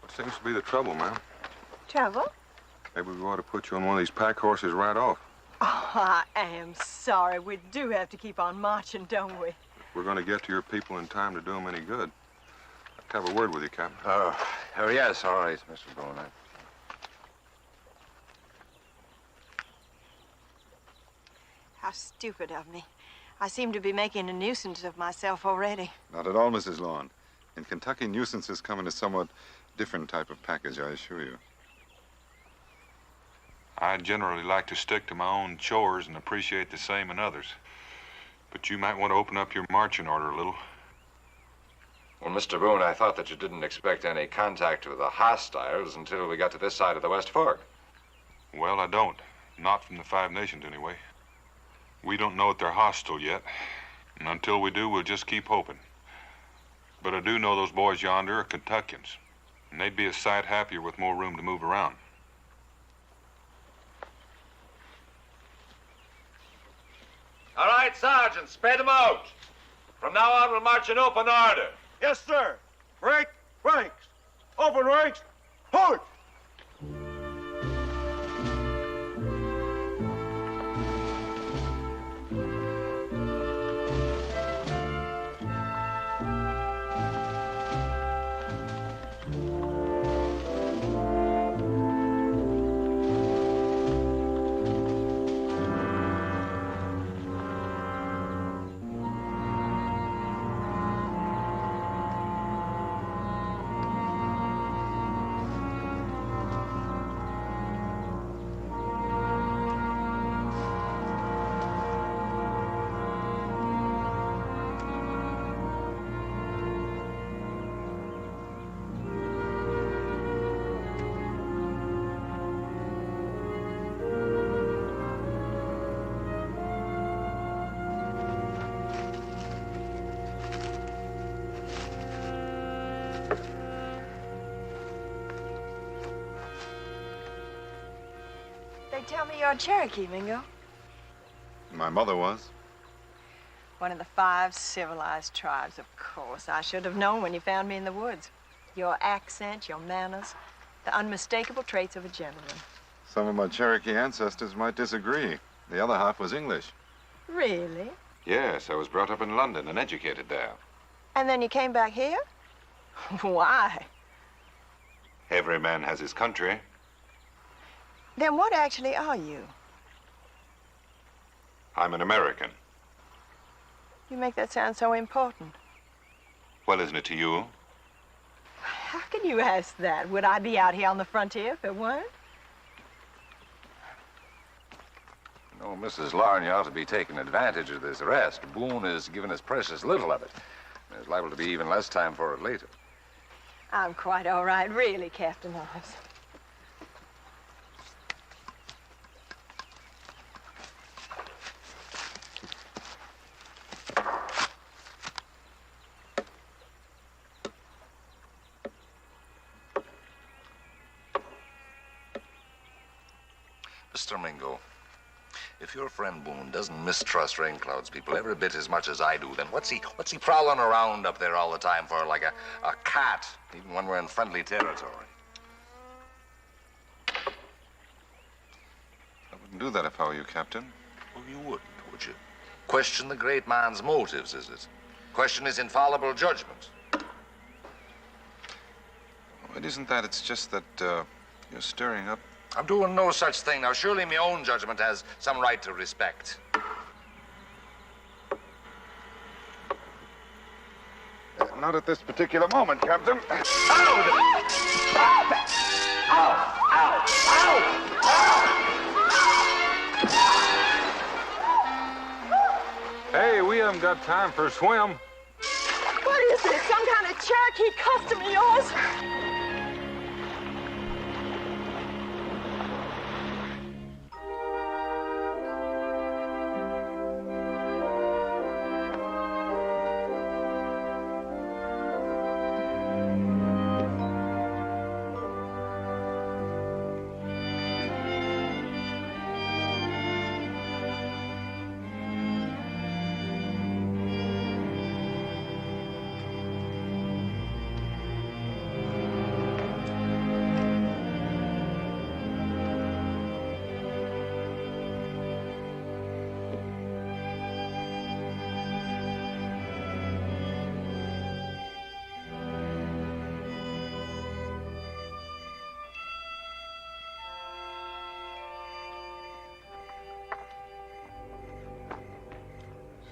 What seems to be the trouble, ma'am? Trouble? Maybe we ought to put you on one of these pack horses right off. Oh, I am sorry. We do have to keep on marching, don't we? If we're going to get to your people in time to do them any good. I'd have a word with you, Captain. Oh, yes, all right, Mr. Boone. How stupid of me. I seem to be making a nuisance of myself already. Not at all, Mrs. Lorne. In Kentucky, nuisances come in a somewhat different type of package, I assure you. I generally like to stick to my own chores and appreciate the same in others. But you might want to open up your marching order a little. Well, Mr. Boone, I thought that you didn't expect any contact with the hostiles until we got to this side of the West Fork. Well, I don't. Not from the Five Nations, anyway. We don't know that they're hostile yet. And until we do, we'll just keep hoping. But I do know those boys yonder are Kentuckians. And they'd be a sight happier with more room to move around. All right, Sergeant, spread them out. From now on, we'll march in open order. Yes, sir. Break ranks. Open ranks. Hold. can't tell me you're a Cherokee, Mingo. My mother was. One of the 5 civilized tribes, of course. I should have known when you found me in the woods. Your accent, your manners, the unmistakable traits of a gentleman. Some of my Cherokee ancestors might disagree. The other half was English. Really? Yes, I was brought up in London and educated there. And then you came back here? Why? Every man has his country. Then what actually are you? I'm an American. You make that sound so important. Well, isn't it to you? How can you ask that? Would I be out here on the frontier if it weren't? No, Mrs. Lorne, you ought to be taking advantage of this rest. Boone has given us precious little of it. There's liable to be even less time for it later. I'm quite all right, really, Captain Ives. Mr. Mingo, if your friend Boone doesn't mistrust Rain Cloud's people every bit as much as I do, then what's he prowling around up there all the time for like a cat, even when we're in friendly territory? I wouldn't do that if I were you, Captain. Well, you wouldn't, would you? Question the great man's motives, is it? Question his infallible judgment. It isn't that. It's just that you're stirring up. I'm doing no such thing. Now, surely my own judgment has some right to respect. Not at this particular moment, Captain. Hey, we haven't got time for a swim. What is this? Some kind of Cherokee custom of yours?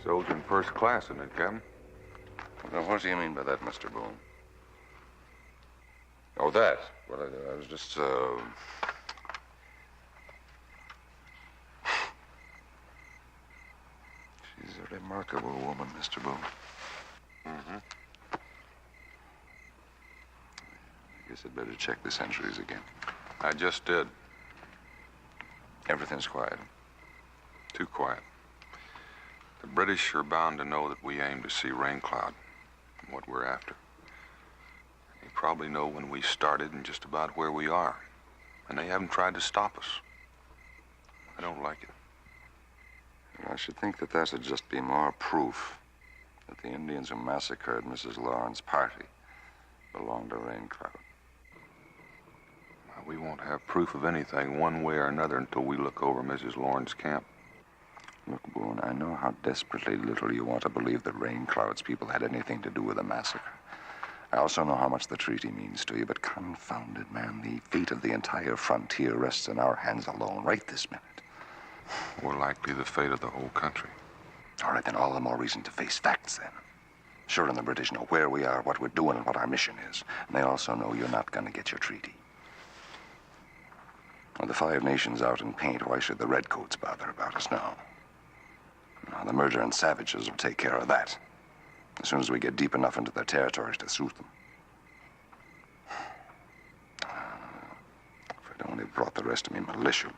Soldier in first class, isn't it, Captain? Now, what do you mean by that, Mr. Boone? Oh, that? Well, I was just, She's a remarkable woman, Mr. Boone. Mm-hmm. I guess I'd better check the sentries again. I just did. Everything's quiet. Too quiet. The British are bound to know that we aim to see Rain Cloud and what we're after. They probably know when we started and just about where we are. And they haven't tried to stop us. I don't like it. I should think that that would just be more proof that the Indians who massacred Mrs. Lawrence's party belong to Rain Cloud. We won't have proof of anything one way or another until we look over Mrs. Lawrence's camp. Look, Boone, I know how desperately little you want to believe that Rain Cloud's people had anything to do with the massacre. I also know how much the treaty means to you, but confound it, man, the fate of the entire frontier rests in our hands alone right this minute. More likely the fate of the whole country. All right, then all the more reason to face facts, then. Sure, and the British know where we are, what we're doing, and what our mission is. And they also know you're not going to get your treaty. With the 5 nations out in paint, why should the Redcoats bother about us now? Now, the murder and savages will take care of that as soon as we get deep enough into their territories to suit them. If I'd only brought the rest of me militia.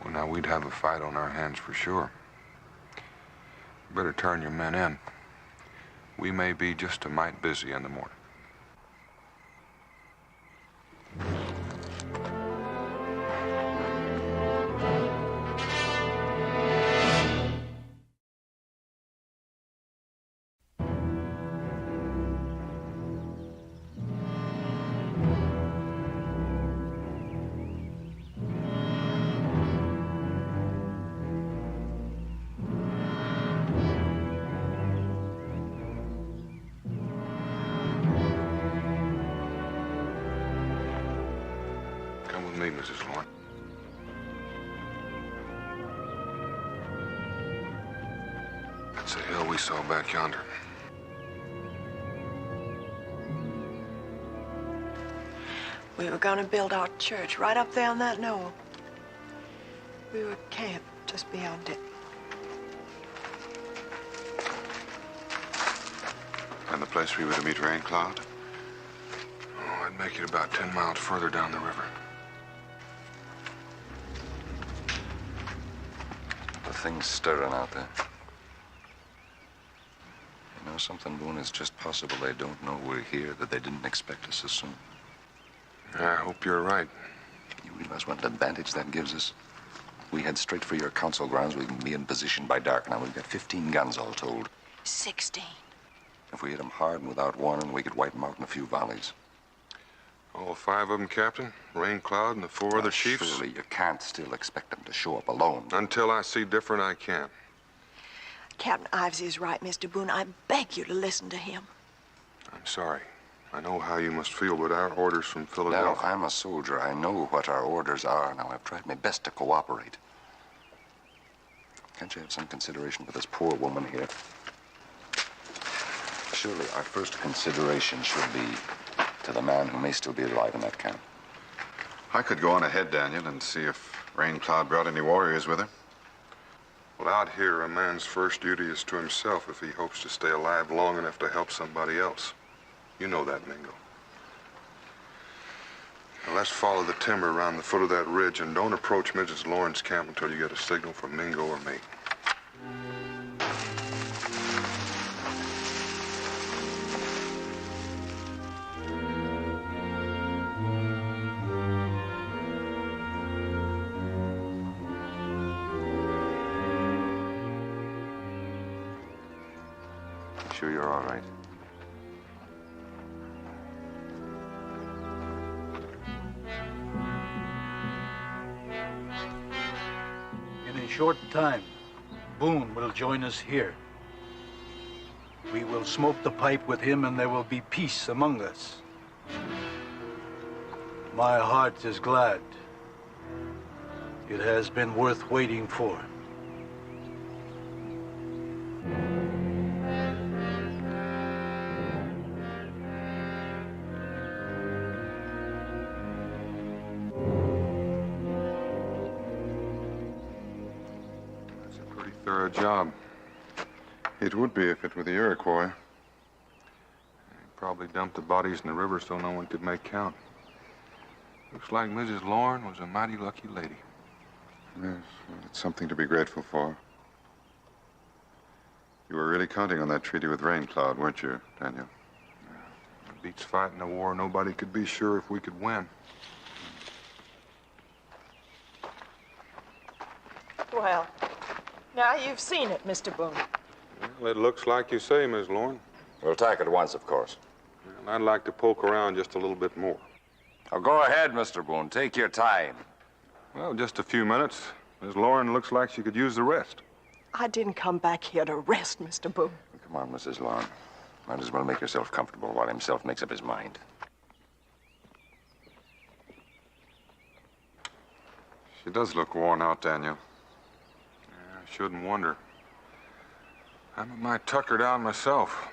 Well, now we'd have a fight on our hands for sure. Better turn your men in. We may be just a mite busy in the morning. me, Mrs. Lorne. It's the hill we saw back yonder. We were going to build our church right up there on that knoll. We were camped just beyond it. And the place we were to meet Rain Cloud? Oh, I'd make it about 10 miles further down the river. The thing's stirring out there. You know something, Boone? It's just possible they don't know we're here, that they didn't expect us so soon. I hope you're right. You realize what advantage that gives us? We head straight for your council grounds. We can be in position by dark. Now, we've got 15 guns all told. 16. If we hit them hard and without warning, we could wipe them out in a few volleys. All 5 of them, Captain? Rain Cloud and the 4 other chiefs? Surely you can't still expect them to show up alone. Until I see different, I can't. Captain Ives is right, Mr. Boone. I beg you to listen to him. I'm sorry. I know how you must feel, but our orders from Philadelphia... Now, I'm a soldier. I know what our orders are. Now, I've tried my best to cooperate. Can't you have some consideration for this poor woman here? Surely our first consideration should be to the man who may still be alive in that camp. I could go on ahead, Daniel, and see if Rain Cloud brought any warriors with her. Well, out here, a man's first duty is to himself if he hopes to stay alive long enough to help somebody else. You know that, Mingo. Now, let's follow the timber around the foot of that ridge, and don't approach Mrs. Lawrence's camp until you get a signal from Mingo or me. Sure you're all right? In a short time, Boone will join us here. We will smoke the pipe with him, and there will be peace among us. My heart is glad. It has been worth waiting for. Thorough job. It would be if it were the Iroquois. They probably dumped the bodies in the river so no one could make count. Looks like Mrs. Lorne was a mighty lucky lady. Yes, well, it's something to be grateful for. You were really counting on that treaty with Rain Cloud, weren't you, Daniel? It beats fighting a war nobody could be sure if we could win. Well, now you've seen it, Mr. Boone. Well, it looks like you say, Miss Lorne. We'll attack at once, of course. Well, I'd like to poke around just a little bit more. Oh, go ahead, Mr. Boone. Take your time. Well, just a few minutes. Miss Lorne looks like she could use the rest. I didn't come back here to rest, Mr. Boone. Come on, Mrs. Lorne. Might as well make yourself comfortable while himself makes up his mind. She does look worn out, Daniel. Yeah, I shouldn't wonder. I'm a mite tuckered out myself.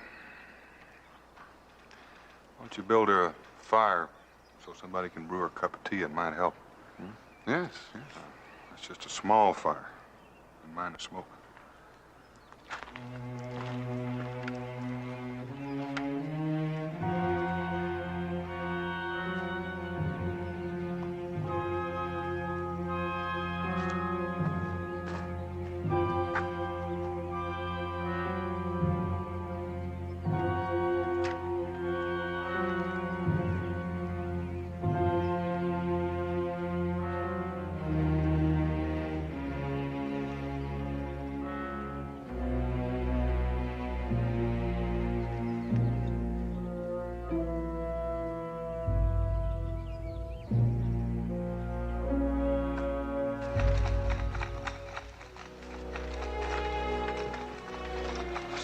Why don't you build her a fire so somebody can brew her a cup of tea? It might help. Yes, yes. It's just a small fire. Don't mind the smoke.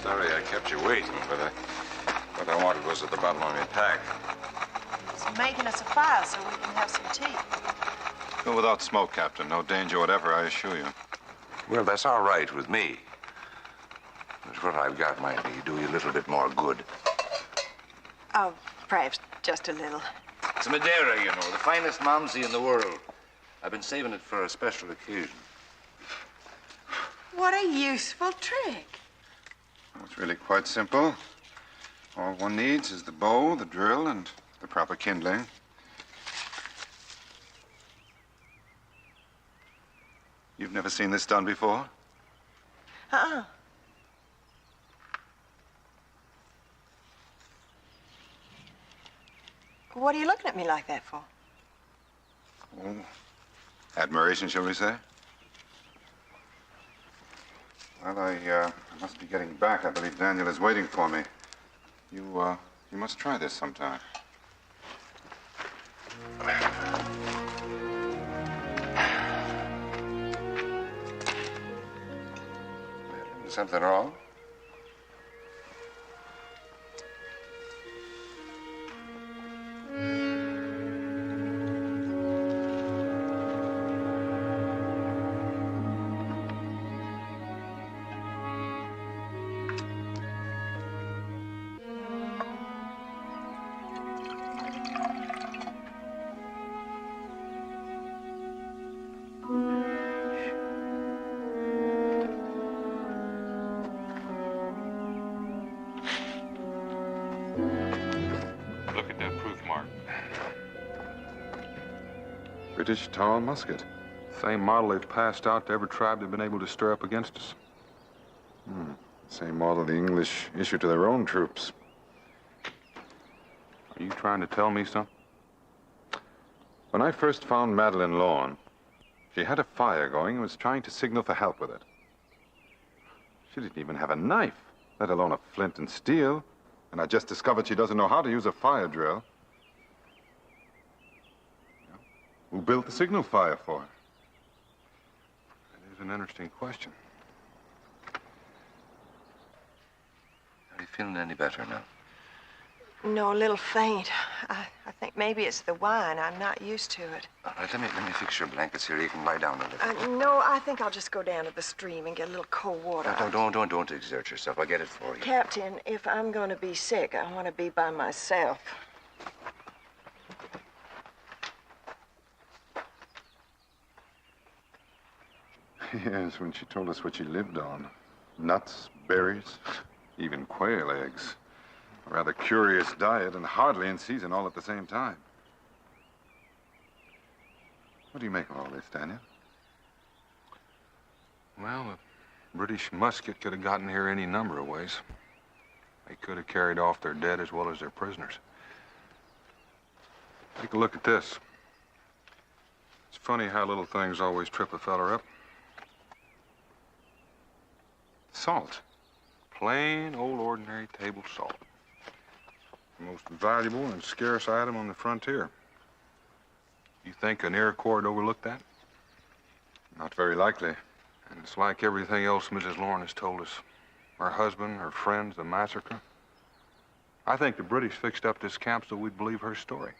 Sorry I kept you waiting, but what I wanted was at the bottom of my pack. He's making us a fire so we can have some tea. Go without smoke, Captain. No danger whatever, I assure you. Well, that's all right with me. But what I've got might be do you a little bit more good. Oh, perhaps just a little. It's Madeira, you know, the finest Momsey in the world. I've been saving it for a special occasion. What a useful trick. Well, it's really quite simple. All one needs is the bow, the drill, and the proper kindling. You've never seen this done before? Uh-uh. What are you looking at me like that for? Oh, admiration, shall we say? Well, I must be getting back. I believe Daniel is waiting for me. You must try this sometime. Something wrong? Look at that proof mark. British tall musket. Same model they've passed out to every tribe they've been able to stir up against us. Same model the English issue to their own troops. Are you trying to tell me something? When I first found Madeline Lawn, she had a fire going and was trying to signal for help with it. She didn't even have a knife, let alone a flint and steel. And I just discovered she doesn't know how to use a fire drill. Who built the signal fire for her? That is an interesting question. Are you feeling any better now? No, a little faint. I think maybe it's the wine. I'm not used to it. All right, let me fix your blankets here. You can lie down a little. No, I think I'll just go down to the stream and get a little cold water. No, don't exert yourself. I'll get it for you. Captain, if I'm going to be sick, I want to be by myself. Yes, when she told us what she lived on. Nuts, berries, even quail eggs. A rather curious diet and hardly in season all at the same time. What do you make of all this, Daniel? Well, a British musket could have gotten here any number of ways. They could have carried off their dead as well as their prisoners. Take a look at this. It's funny how little things always trip a feller up. Salt. Plain old ordinary table salt. The most valuable and scarce item on the frontier. You think an Iroquois would overlook that? Not very likely. And it's like everything else Mrs. Lorne has told us. Her husband, her friends, the massacre. I think the British fixed up this camp so we'd believe her story.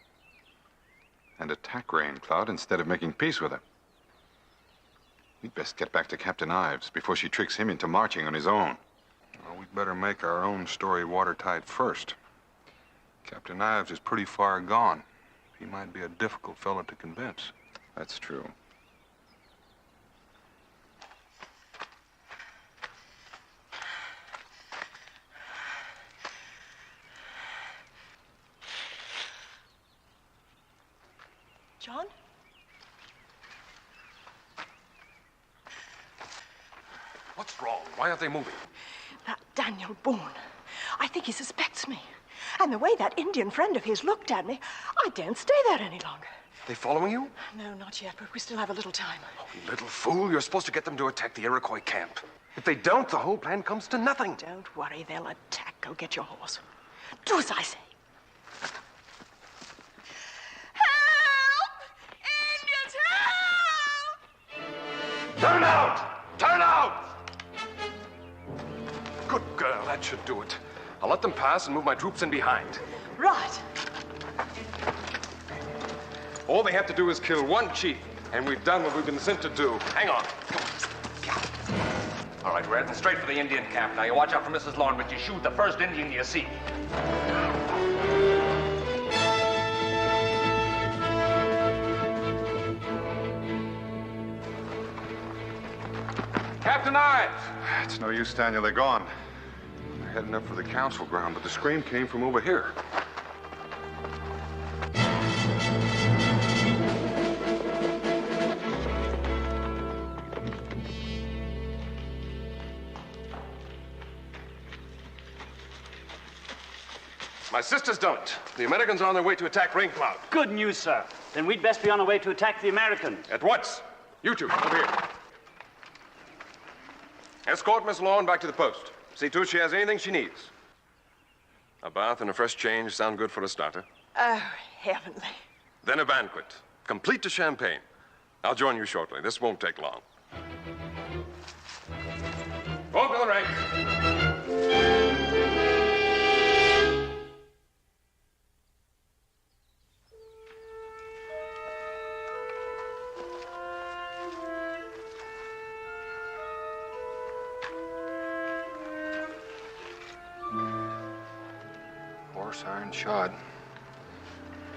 And attack Raincloud instead of making peace with her. We'd best get back to Captain Ives before she tricks him into marching on his own. Well, we'd better make our own story watertight first. Captain Ives is pretty far gone. He might be a difficult fellow to convince. That's true. John? What's wrong? Why aren't they moving? That Daniel Boone. I think he suspects me. And the way that Indian friend of his looked at me, I daren't stay there any longer. They following you? No, not yet, but we still have a little time. Oh, you little fool. You're supposed to get them to attack the Iroquois camp. If they don't, the whole plan comes to nothing. Don't worry, they'll attack. Go get your horse. Do as I say. Turn out! Turn out! Good girl, that should do it. I'll let them pass and move my troops in behind. Right. All they have to do is kill one chief. And we've done what we've been sent to do. Hang on. All right, we're heading straight for the Indian camp. Now, you watch out for Mrs. Lorne, but you shoot the first Indian you see. Captain Ives! It's no use, Daniel. They're gone. They're heading up for the council ground, but the scream came from over here. My sister's done it. The Americans are on their way to attack Rain Cloud. Good news, sir. Then we'd best be on our way to attack the Americans. At once. You two, over here. Escort Miss Lorne back to the post. See to it she has anything she needs. A bath and a fresh change sound good for a starter. Oh, heavenly. Then a banquet, complete to champagne. I'll join you shortly. This won't take long. Go to the ranks. Horse iron shod.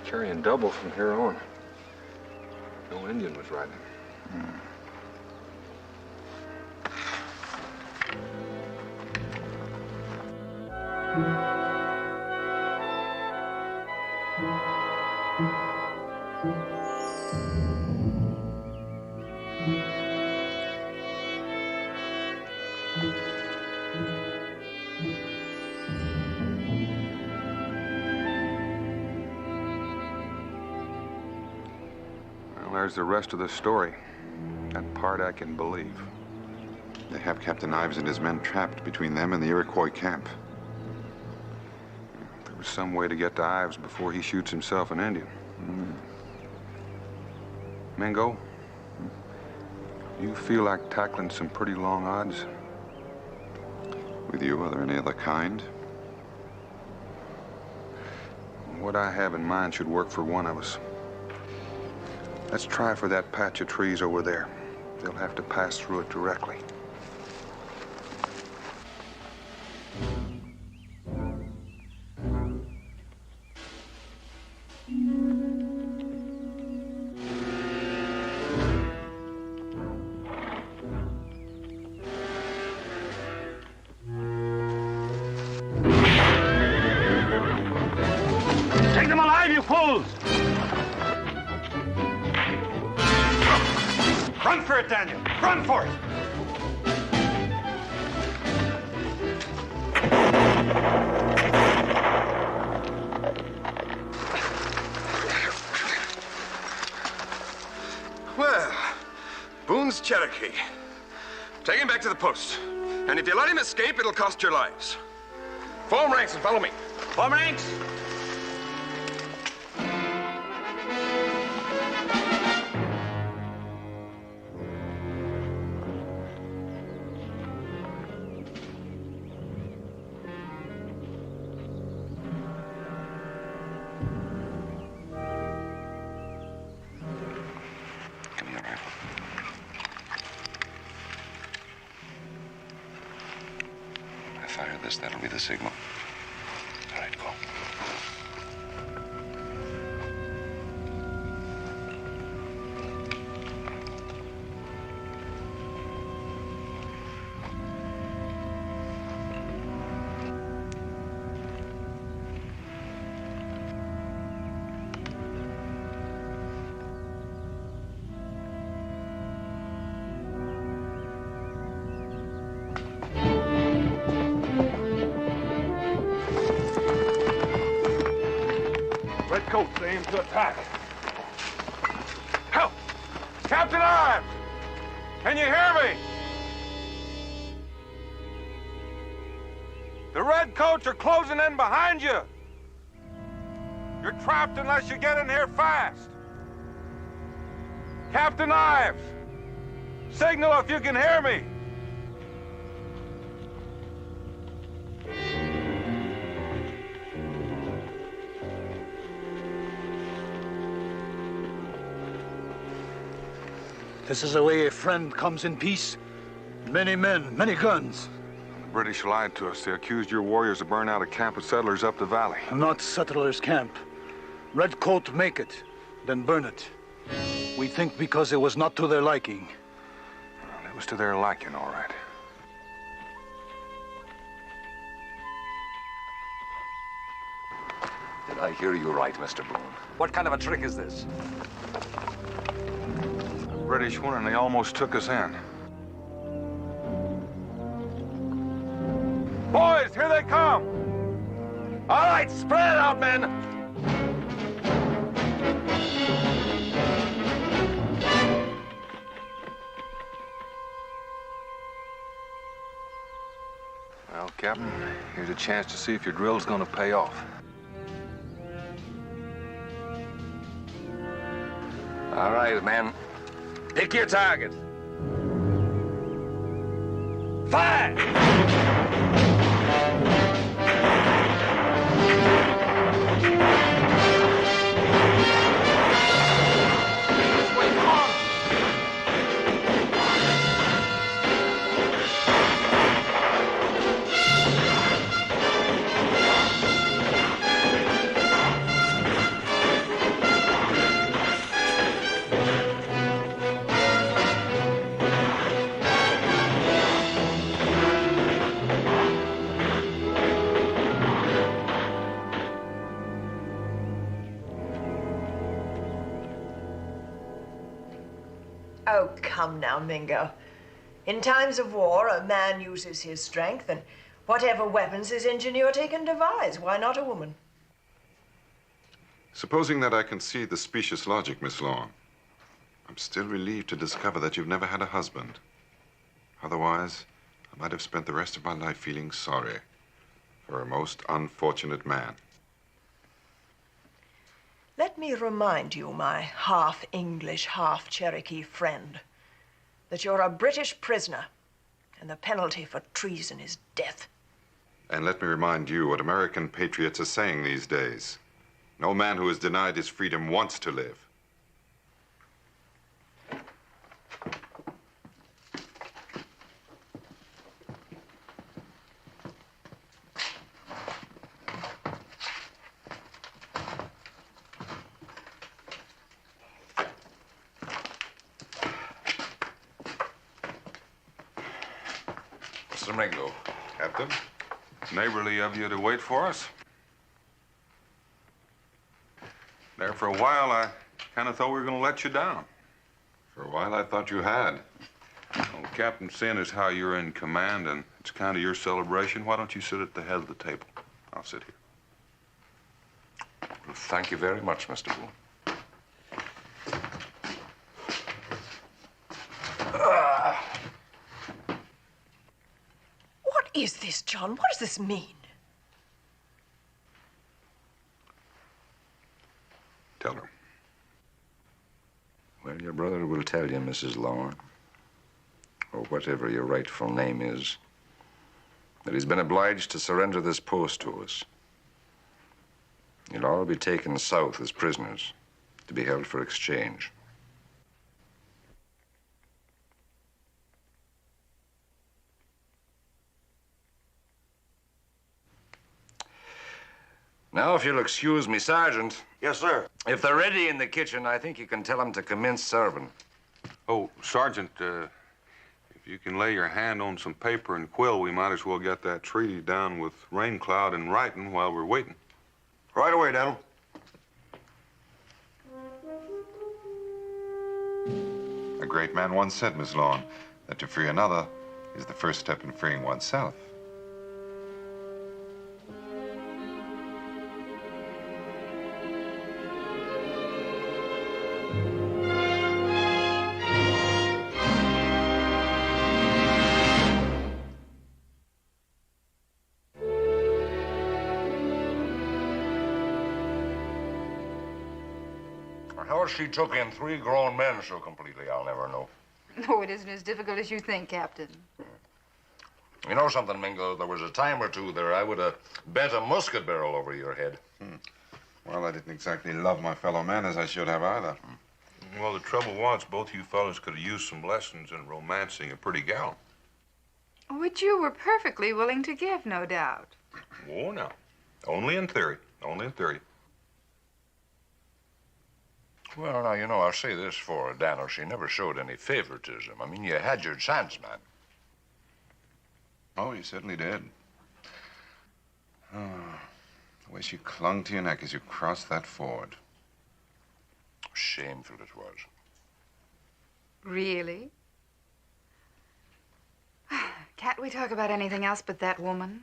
Carrying double from here on. No Indian was riding him. Well, there's the rest of the story. That part I can believe. They have Captain Ives and his men trapped between them and the Iroquois camp. There was some way to get to Ives before he shoots himself an Indian. Mingo, you feel like tackling some pretty long odds? With you, are there any other kind? What I have in mind should work for one of us. Let's try for that patch of trees over there. They'll have to pass through it directly. Take them alive, you fools! Run for it, Daniel. Run for it. Well, Boone's Cherokee. Take him back to the post. And if you let him escape, it'll cost your lives. Form ranks and follow me. Form ranks! Give me your rifle. I fire this, that'll be the signal. All right, go. Redcoats, they aim to attack. Help! Captain Ives! Can you hear me? The Redcoats are closing in behind you. You're trapped unless you get in here fast. Captain Ives! Signal if you can hear me. This is the way a friend comes in peace. Many men, many guns. The British lied to us. They accused your warriors of burning out a camp of settlers up the valley. Not settlers' camp. Redcoat make it, then burn it. We think because it was not to their liking. Well, it was to their liking, all right. Did I hear you right, Mr. Boone? What kind of a trick is this? The British won and they almost took us in. Boys, here they come! All right, spread out, men! Well, Captain, here's a chance to see if your drill's gonna pay off. All right, men. Pick your target. Fire! Oh, come now, Mingo. In times of war, a man uses his strength and whatever weapons his ingenuity can devise. Why not a woman? Supposing that I concede the specious logic, Miss Lawn, I'm still relieved to discover that you've never had a husband. Otherwise, I might have spent the rest of my life feeling sorry for a most unfortunate man. Let me remind you, my half-English, half-Cherokee friend, that you're a British prisoner, and the penalty for treason is death. And let me remind you what American patriots are saying these days. No man who is denied his freedom wants to live. Mr. Mingo. Captain? Neighborly of you to wait for us. There for a while, I kind of thought we were going to let you down. For a while, I thought you had. Well, Captain, seeing as how you're in command and it's kind of your celebration, why don't you sit at the head of the table? I'll sit here. Well, thank you very much, Mr. Boone. What is this, John? What does this mean? Tell her. Well, your brother will tell you, Mrs. Lorne, or whatever your rightful name is, that he's been obliged to surrender this post to us. You'll all be taken south as prisoners to be held for exchange. Now, if you'll excuse me, Sergeant. Yes, sir. If they're ready in the kitchen, I think you can tell them to commence serving. Oh, Sergeant, if you can lay your hand on some paper and quill, we might as well get that treaty down with Raincloud and writing while we're waiting. Right away, Daniel. A great man once said, Miss Lawn, that to free another is the first step in freeing oneself. How she took in 3 grown men so completely, I'll never know. No, it isn't as difficult as you think, Captain. You know something, Mingo? There was a time or two there I would have bent a musket barrel over your head. Well, I didn't exactly love my fellow man as I should have either. Well, the trouble was, both you fellas could have used some lessons in romancing a pretty gal. Which you were perfectly willing to give, no doubt. Oh, no. Only in theory. Only in theory. Well, now, you know, I'll say this for her, Daniel. She never showed any favoritism. I mean, you had your chance, man. Oh, you certainly did. Oh, the way she clung to your neck as you crossed that ford. Shameful it was. Really? Can't we talk about anything else but that woman?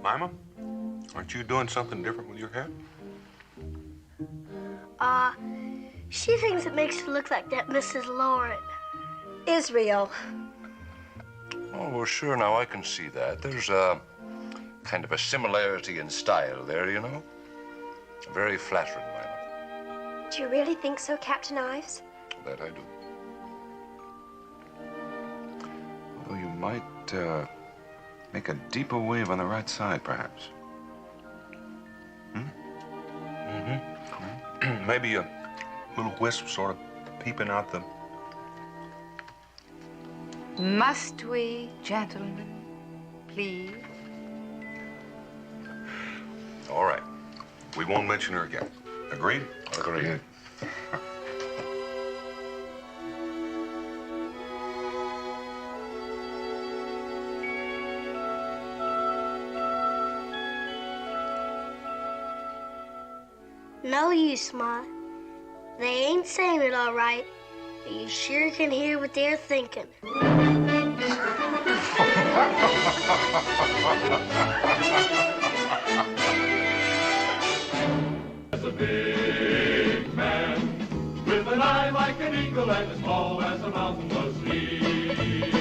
Mima, aren't you doing something different with your hair? She thinks it makes her look like that Mrs. Lauren. Israel. Oh, well, sure, now I can see that. There's a kind of a similarity in style there, you know? Very flattering, Mima. Do you really think so, Captain Ives? That I do. Although you might, make a deeper wave on the right side, perhaps. Maybe a little wisp sort of peeping out the... Must we, gentlemen, please? All right. We won't mention her again. Agreed? Agreed. No use, Ma. They ain't saying it all right, but you sure can hear what they're thinking. As a big man, with an eye like an eagle and as tall as a mountain was he.